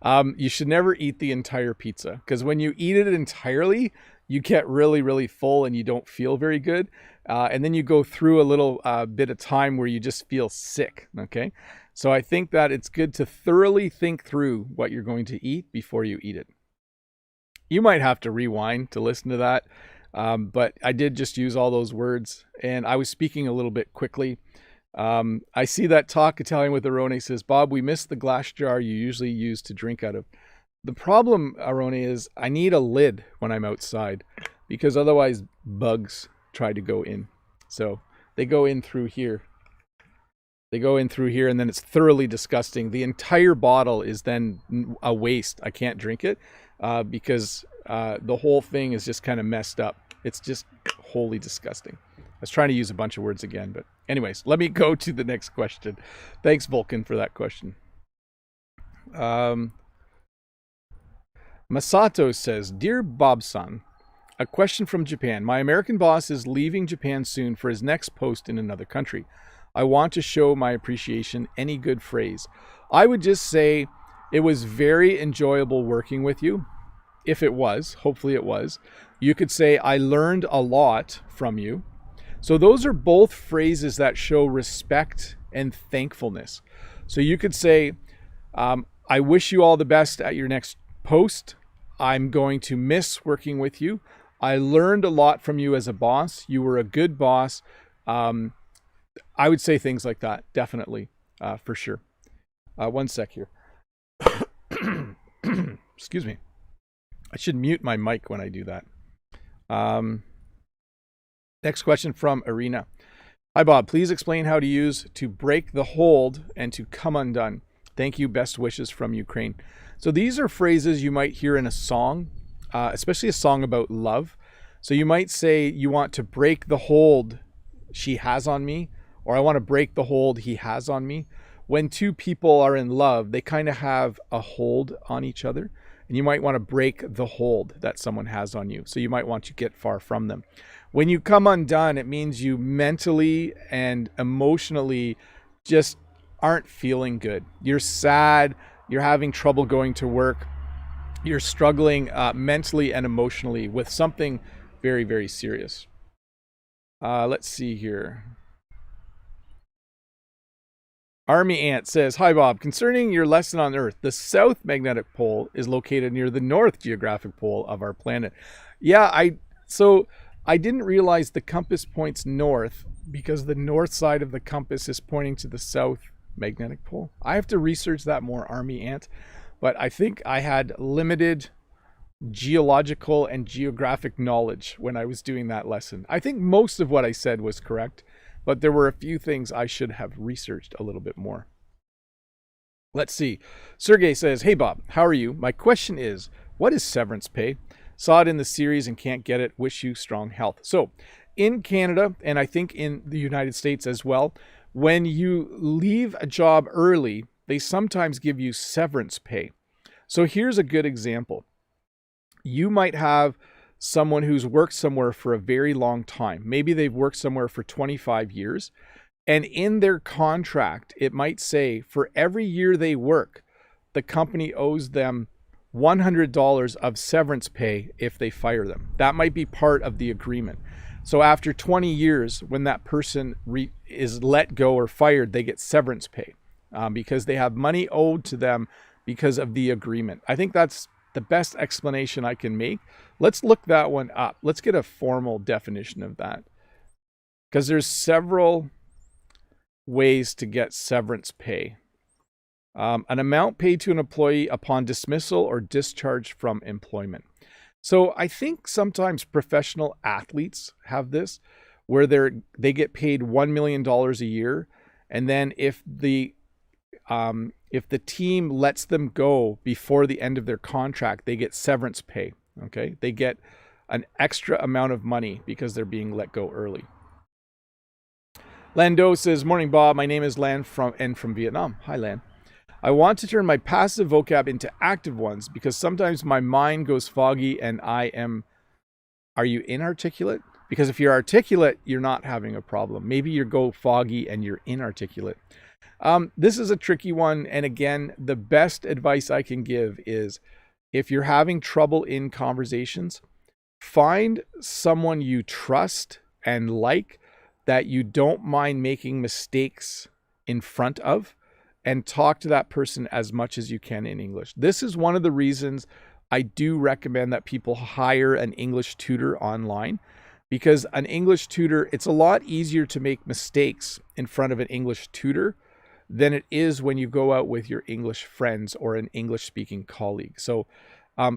You should never eat the entire pizza, because when you eat it entirely, you get really, really full and you don't feel very good. And then you go through a little bit of time where you just feel sick. Okay. So I think that it's good to thoroughly think through what you're going to eat before you eat it. You might have to rewind to listen to that. But I did just use all those words, and I was speaking a little bit quickly. I see that Talk Italian with Arone says, Bob, we missed the glass jar you usually use to drink out of. The problem, Arone, is I need a lid when I'm outside, because otherwise bugs try to go in. So they go in through here. They go in through here, and then it's thoroughly disgusting. The entire bottle is then a waste. I can't drink it because the whole thing is just kind of messed up. It's just wholly disgusting. I was trying to use a bunch of words again, but anyways, let me go to the next question. Thanks, Vulcan, for that question. Masato says, Dear Bob-san, a question from Japan. My American boss is leaving Japan soon for his next post in another country. I want to show my appreciation. Any good phrase? I would just say it was very enjoyable working with you. If it was, hopefully it was. You could say, I learned a lot from you. So those are both phrases that show respect and thankfulness. So you could say, I wish you all the best at your next post. I'm going to miss working with you. I learned a lot from you as a boss. You were a good boss. I would say things like that, definitely, for sure. One sec here. Excuse me. I should mute my mic when I do that. Next question from Arena. Hi, Bob. Please explain how to use to break the hold and to come undone. Thank you. Best wishes from Ukraine. So these are phrases you might hear in a song, especially a song about love. So you might say you want to break the hold she has on me, or I want to break the hold he has on me. When two people are in love, they kind of have a hold on each other. And you might want to break the hold that someone has on you. So you might want to get far from them. When you come undone, it means you mentally and emotionally just aren't feeling good. You're sad. You're having trouble going to work. You're struggling mentally and emotionally with something very, very serious. Let's see here. Army Ant says, Hi, Bob. Concerning your lesson on Earth, the south magnetic pole is located near the north geographic pole of our planet. Yeah, I didn't realize the compass points north because the north side of the compass is pointing to the south magnetic pole. I have to research that more, Army Ant. But I think I had limited geological and geographic knowledge when I was doing that lesson. I think most of what I said was correct, but there were a few things I should have researched a little bit more. Let's see. Sergey says, Hey, Bob, how are you? My question is, what is severance pay? Saw it in the series and can't get it. Wish you strong health. So in Canada, and I think in the United States as well, when you leave a job early, they sometimes give you severance pay. So here's a good example. You might have someone who's worked somewhere for a very long time. Maybe they've worked somewhere for 25 years. And in their contract, it might say for every year they work, the company owes them $100 of severance pay if they fire them. That might be part of the agreement. So after 20 years, when that person is let go or fired, they get severance pay because they have money owed to them because of the agreement. I think that's the best explanation I can make. Let's look that one up. Let's get a formal definition of that, because there's several ways to get severance pay. An amount paid to an employee upon dismissal or discharge from employment. So I think sometimes professional athletes have this, where they get paid $1 million a year, and then if the team lets them go before the end of their contract, they get severance pay. Okay, they get an extra amount of money because they're being let go early. Lando says, Morning, Bob. My name is Lan from Vietnam. Hi, Lan. I want to turn my passive vocab into active ones because sometimes my mind goes foggy and are you inarticulate? Because if you're articulate, you're not having a problem. Maybe you go foggy and you're inarticulate. This is a tricky one. And again, the best advice I can give is if you're having trouble in conversations, find someone you trust and like that you don't mind making mistakes in front of, and talk to that person as much as you can in English. This is one of the reasons I do recommend that people hire an English tutor online, because an English tutor, it's a lot easier to make mistakes in front of an English tutor than it is when you go out with your English friends or an English speaking colleague. So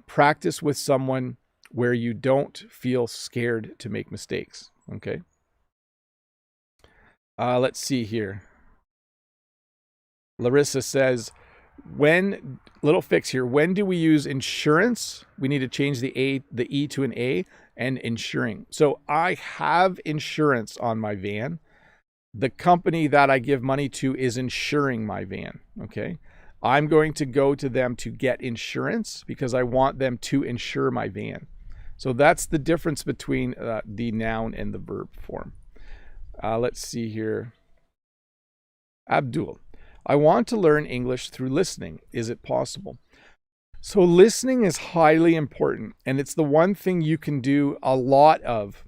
practice with someone where you don't feel scared to make mistakes. Okay. Let's see here. Larissa says, little fix here. When do we use insurance? We need to change the E to an A, and insuring. So I have insurance on my van. The company that I give money to is insuring my van. Okay. I'm going to go to them to get insurance because I want them to insure my van. So that's the difference between the noun and the verb form. Let's see here. Abdul, I want to learn English through listening. Is it possible? So listening is highly important, and it's the one thing you can do a lot of.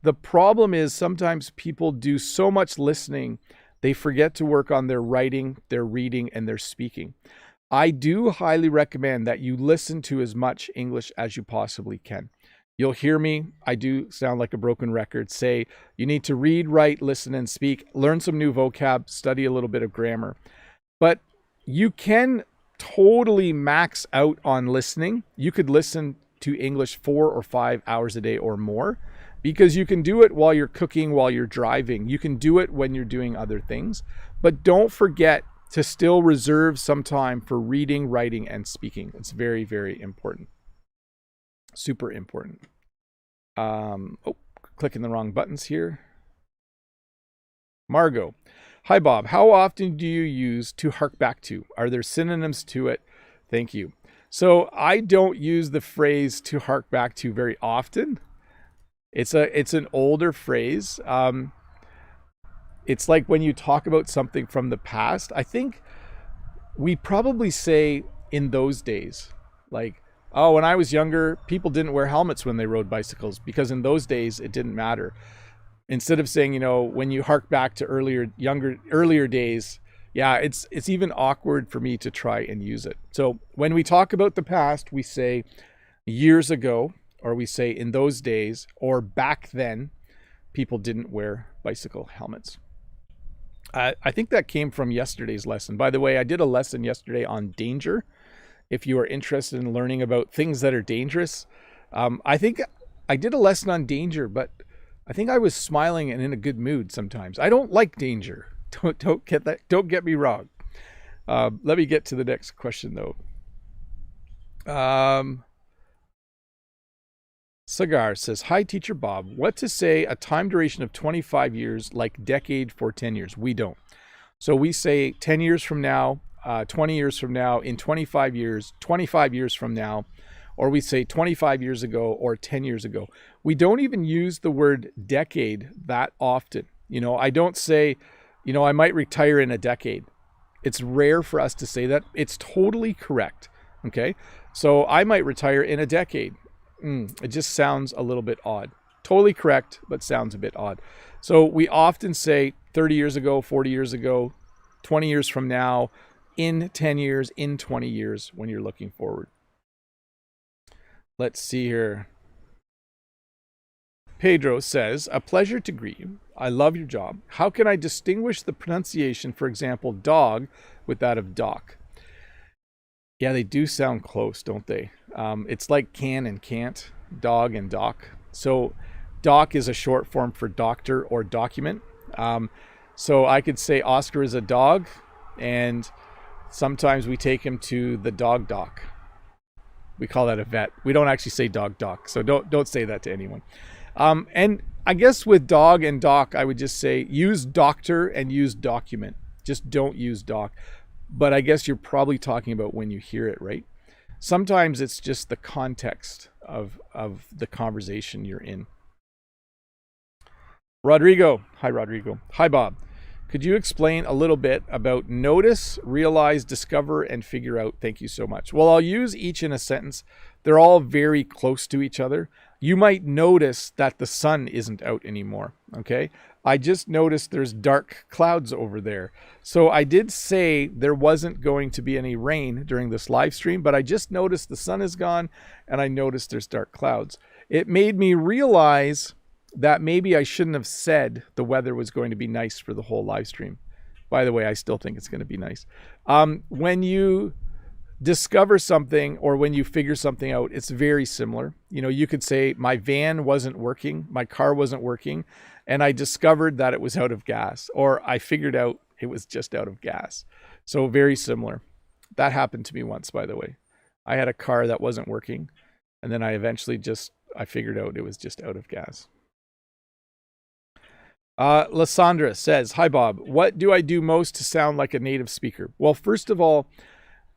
The problem is sometimes people do so much listening, they forget to work on their writing, their reading, and their speaking. I do highly recommend that you listen to as much English as you possibly can. You'll hear me, I do sound like a broken record, say you need to read, write, listen, and speak, learn some new vocab, study a little bit of grammar. But you can totally max out on listening. You could listen to English 4 or 5 hours a day or more, because you can do it while you're cooking, while you're driving. You can do it when you're doing other things. But don't forget to still reserve some time for reading, writing, and speaking. It's very, very important. Super important. Clicking the wrong buttons here. Margot. Hi, Bob. How often do you use to hark back to? Are there synonyms to it? Thank you. So I don't use the phrase to hark back to very often. It's an older phrase. It's like when you talk about something from the past. I think we probably say in those days, like, oh, when I was younger, people didn't wear helmets when they rode bicycles because in those days it didn't matter. Instead of saying, when you hark back to earlier days, yeah, it's even awkward for me to try and use it. So when we talk about the past, we say years ago, or we say in those days, or back then, people didn't wear bicycle helmets. I think that came from yesterday's lesson. By the way, I did a lesson yesterday on danger. If you are interested in learning about things that are dangerous, I think I did a lesson on danger, but I think I was smiling and in a good mood sometimes. I don't like danger. Don't get me wrong. Let me get to the next question though. Sagar says, hi, Teacher Bob. What to say a time duration of 25 years like decade for 10 years? We don't. So we say 10 years from now, 20 years from now, in 25 years, 25 years from now, or we say 25 years ago or 10 years ago. We don't even use the word decade that often. I don't say, I might retire in a decade. It's rare for us to say that. It's totally correct. Okay. So I might retire in a decade. It just sounds a little bit odd. Totally correct, but sounds a bit odd. So we often say 30 years ago, 40 years ago, 20 years from now, in 10 years, in 20 years when you're looking forward. Let's see here. Pedro says, a pleasure to greet you. I love your job. How can I distinguish the pronunciation, for example, dog, with that of doc? Yeah, they do sound close, don't they? It's like can and can't, dog and doc. So doc is a short form for doctor or document. So I could say Oscar is a dog, and sometimes we take him to the dog doc. We call that a vet. We don't actually say dog doc, so don't say that to anyone. And I guess with dog and doc, I would just say use doctor and use document. Just don't use doc. But I guess you're probably talking about when you hear it, right? Sometimes it's just the context of the conversation you're in. Rodrigo. Hi, Rodrigo. Hi, Bob. Could you explain a little bit about notice, realize, discover, and figure out? Thank you so much. Well, I'll use each in a sentence. They're all very close to each other. You might notice that the sun isn't out anymore, okay? I just noticed there's dark clouds over there. So I did say there wasn't going to be any rain during this live stream, but I just noticed the sun is gone and I noticed there's dark clouds. It made me realize that maybe I shouldn't have said the weather was going to be nice for the whole live stream. By the way, I still think it's going to be nice. When you discover something or when you figure something out, it's very similar. You know, you could say my van wasn't working, my car wasn't working, and I discovered that it was out of gas, or I figured out it was just out of gas. So very similar. That happened to me once, by the way. I had a car that wasn't working, and then I eventually I figured out it was just out of gas. Lysandra says, hi, Bob. What do I do most to sound like a native speaker? Well, first of all,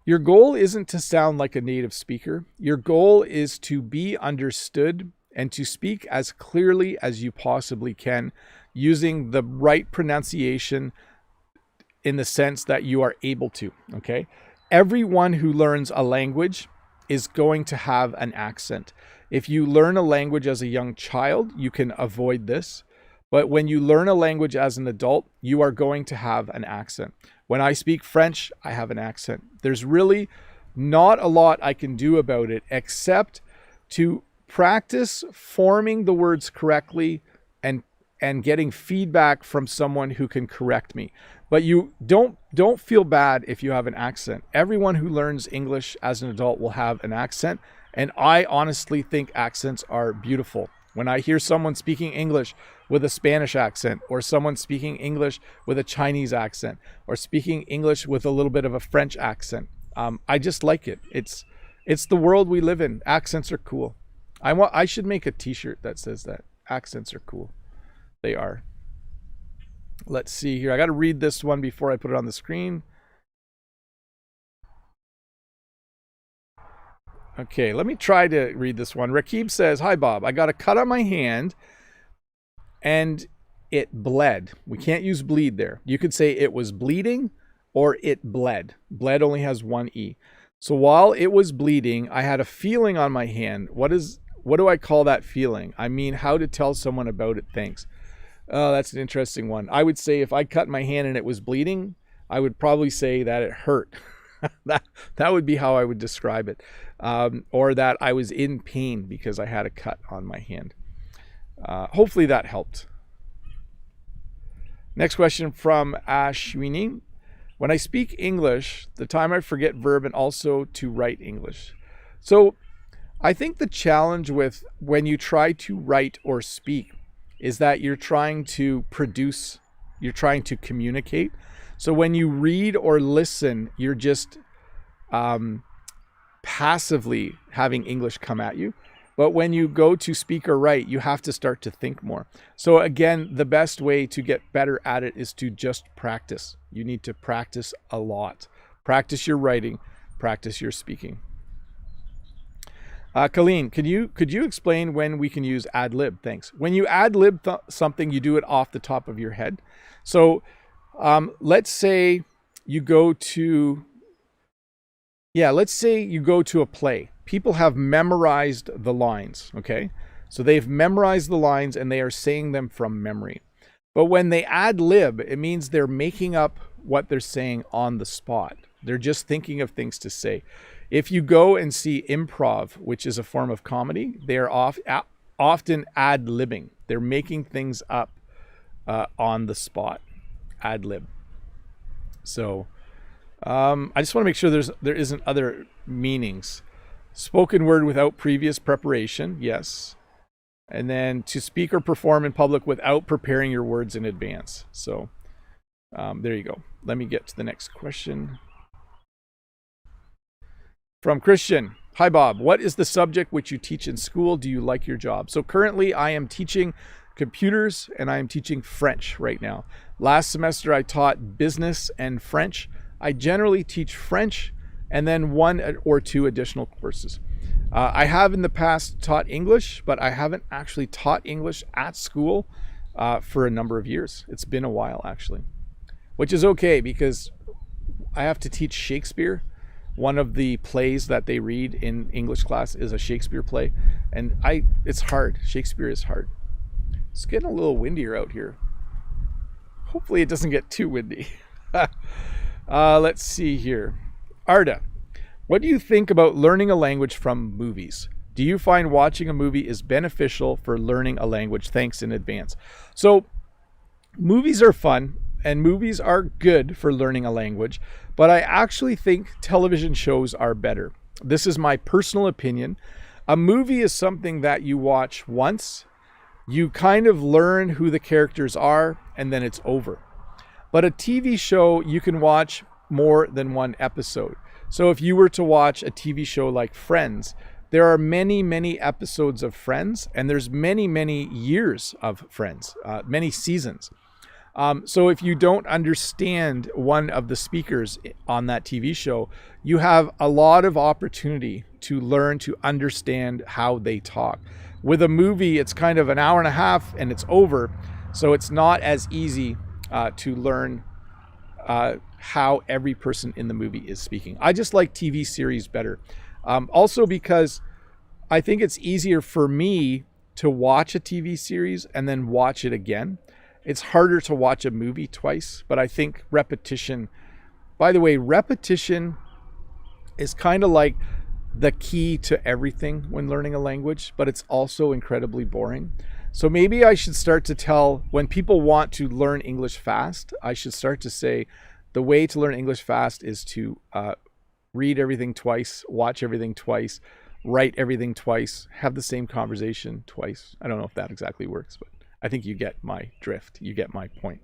your goal isn't to sound like a native speaker. Your goal is to be understood and to speak as clearly as you possibly can using the right pronunciation in the sense that you are able to, okay? Everyone who learns a language is going to have an accent. If you learn a language as a young child, you can avoid this. But when you learn a language as an adult, you are going to have an accent. When I speak French, I have an accent. There's really not a lot I can do about it except to practice forming the words correctly and getting feedback from someone who can correct me. But you don't feel bad if you have an accent. Everyone who learns English as an adult will have an accent, and I honestly think accents are beautiful. When I hear someone speaking English with a Spanish accent, or someone speaking English with a Chinese accent, or speaking English with a little bit of a French accent, I just like it. It's the world we live in. Accents are cool. I should make a t-shirt that says that. Accents are cool. They are. Let's see here. I got to read this one before I put it on the screen. Okay, let me try to read this one. Rakib says, hi, Bob. I got a cut on my hand and it bled. We can't use bleed there. You could say it was bleeding or it bled. Bled only has one E. So while it was bleeding, I had a feeling on my hand. What do I call that feeling? I mean, how to tell someone about it. Thanks. Oh, that's an interesting one. I would say if I cut my hand and it was bleeding, I would probably say that it hurt. that would be how I would describe it. Or that I was in pain because I had a cut on my hand. Hopefully that helped. Next question from Ashwini. When I speak English, the time I forget verb and also to write English. So I think the challenge with when you try to write or speak is that you're trying to produce, you're trying to communicate. So when you read or listen, you're just passively having English come at you. But when you go to speak or write, you have to start to think more. So again, the best way to get better at it is to just practice. You need to practice a lot. Practice your writing, practice your speaking. Colleen, could you explain when we can use Adlib? Thanks. When you Adlib something, you do it off the top of your head. So let's say you go to a play. People have memorized the lines, okay? So they've memorized the lines and they are saying them from memory. But when they ad lib, it means they're making up what they're saying on the spot. They're just thinking of things to say. If you go and see improv, which is a form of comedy, they are often ad libbing. They're making things up on the spot. Ad lib. So I just want to make sure there isn't other meanings. Spoken word without previous preparation, yes. And then to speak or perform in public without preparing your words in advance. So there you go. Let me get to the next question. From Christian. Hi, Bob. What is the subject which you teach in school? Do you like your job? So currently I am teaching computers and I am teaching French right now. Last semester I taught business and French. I generally teach French and then 1 or 2 additional courses. I have in the past taught English, but I haven't actually taught English at school for a number of years. It's been a while, actually. which is okay because I have to teach Shakespeare. One of the plays that they read in English class is a Shakespeare play, and it's hard. Shakespeare is hard. It's getting a little windier out here. Hopefully it doesn't get too windy. Let's see here. Arda, what do you think about learning a language from movies? Do you find watching a movie is beneficial for learning a language? Thanks in advance. So movies are fun and movies are good for learning a language, but I actually think television shows are better. This is my personal opinion. A movie is something that you watch once, you kind of learn who the characters are, and then it's over. But a TV show, you can watch more than one episode. So if you were to watch a TV show like Friends, there are many, many episodes of Friends, and there's many, many years of Friends, many seasons. So if you don't understand one of the speakers on that TV show, you have a lot of opportunity to learn to understand how they talk. With a movie, it's kind of an hour and a half and it's over. So it's not as easy to learn how every person in the movie is speaking. I just like TV series better. Also because I think it's easier for me to watch a TV series and then watch it again. It's harder to watch a movie twice, but I think repetition, by the way, repetition is kind of like the key to everything when learning a language, but it's also incredibly boring. So maybe I should start to tell, when people want to learn English fast, I should start to say the way to learn English fast is to read everything twice, watch everything twice, write everything twice, have the same conversation twice. I don't know if that exactly works, but I think you get my drift. You get my point.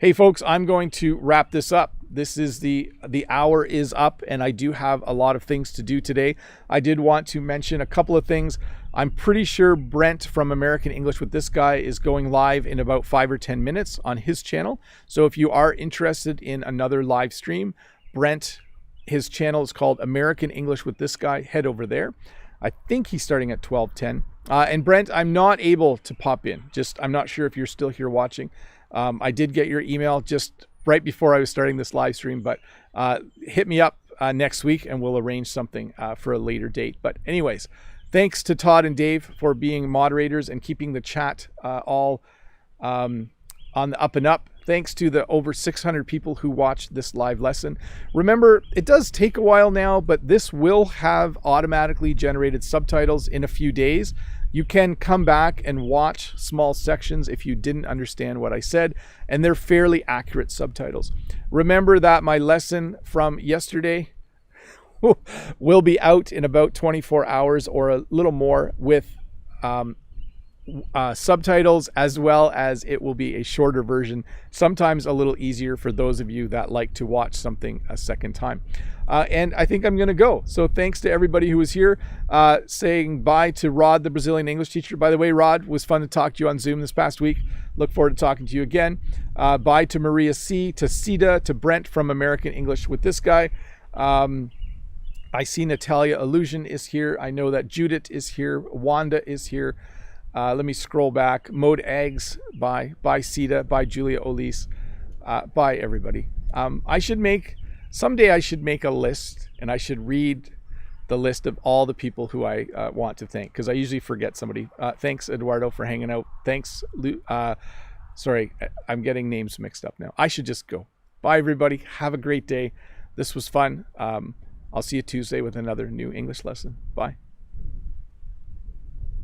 Hey folks, I'm going to wrap this up. This is the hour is up and I do have a lot of things to do today. I did want to mention a couple of things. I'm pretty sure Brent from American English with This Guy is going live in about 5 or 10 minutes on his channel. So if you are interested in another live stream, Brent, his channel is called American English with This Guy. Head over there. I think he's starting at 12:10. And Brent, I'm not able to pop in. I'm not sure if you're still here watching. I did get your email just right before I was starting this live stream, but hit me up next week and we'll arrange something for a later date. But anyways, thanks to Todd and Dave for being moderators and keeping the chat all on the up and up. Thanks to the over 600 people who watched this live lesson. Remember, it does take a while now, but this will have automatically generated subtitles in a few days. You can come back and watch small sections if you didn't understand what I said, and they're fairly accurate subtitles. Remember that my lesson from yesterday will be out in about 24 hours or a little more with subtitles, as well as it will be a shorter version, sometimes a little easier for those of you that like to watch something a second time. And I think I'm going to go. So thanks to everybody who was here. Saying bye to Rod, the Brazilian English teacher. By the way, Rod, it was fun to talk to you on Zoom this past week. Look forward to talking to you again. Bye to Maria C, to Sita, to Brent from American English with This Guy. I see Natalia Illusion is here. I know that Judith is here. Wanda is here. Let me scroll back. Mode Eggs, bye. Bye Sita, bye Julia Olise. Bye everybody. Someday I should make a list and I should read the list of all the people who I want to thank, because I usually forget somebody. Thanks Eduardo for hanging out. Thanks sorry, I'm getting names mixed up now. I should just go. Bye everybody. Have a great day. This was fun. I'll see you Tuesday with another new English lesson. Bye.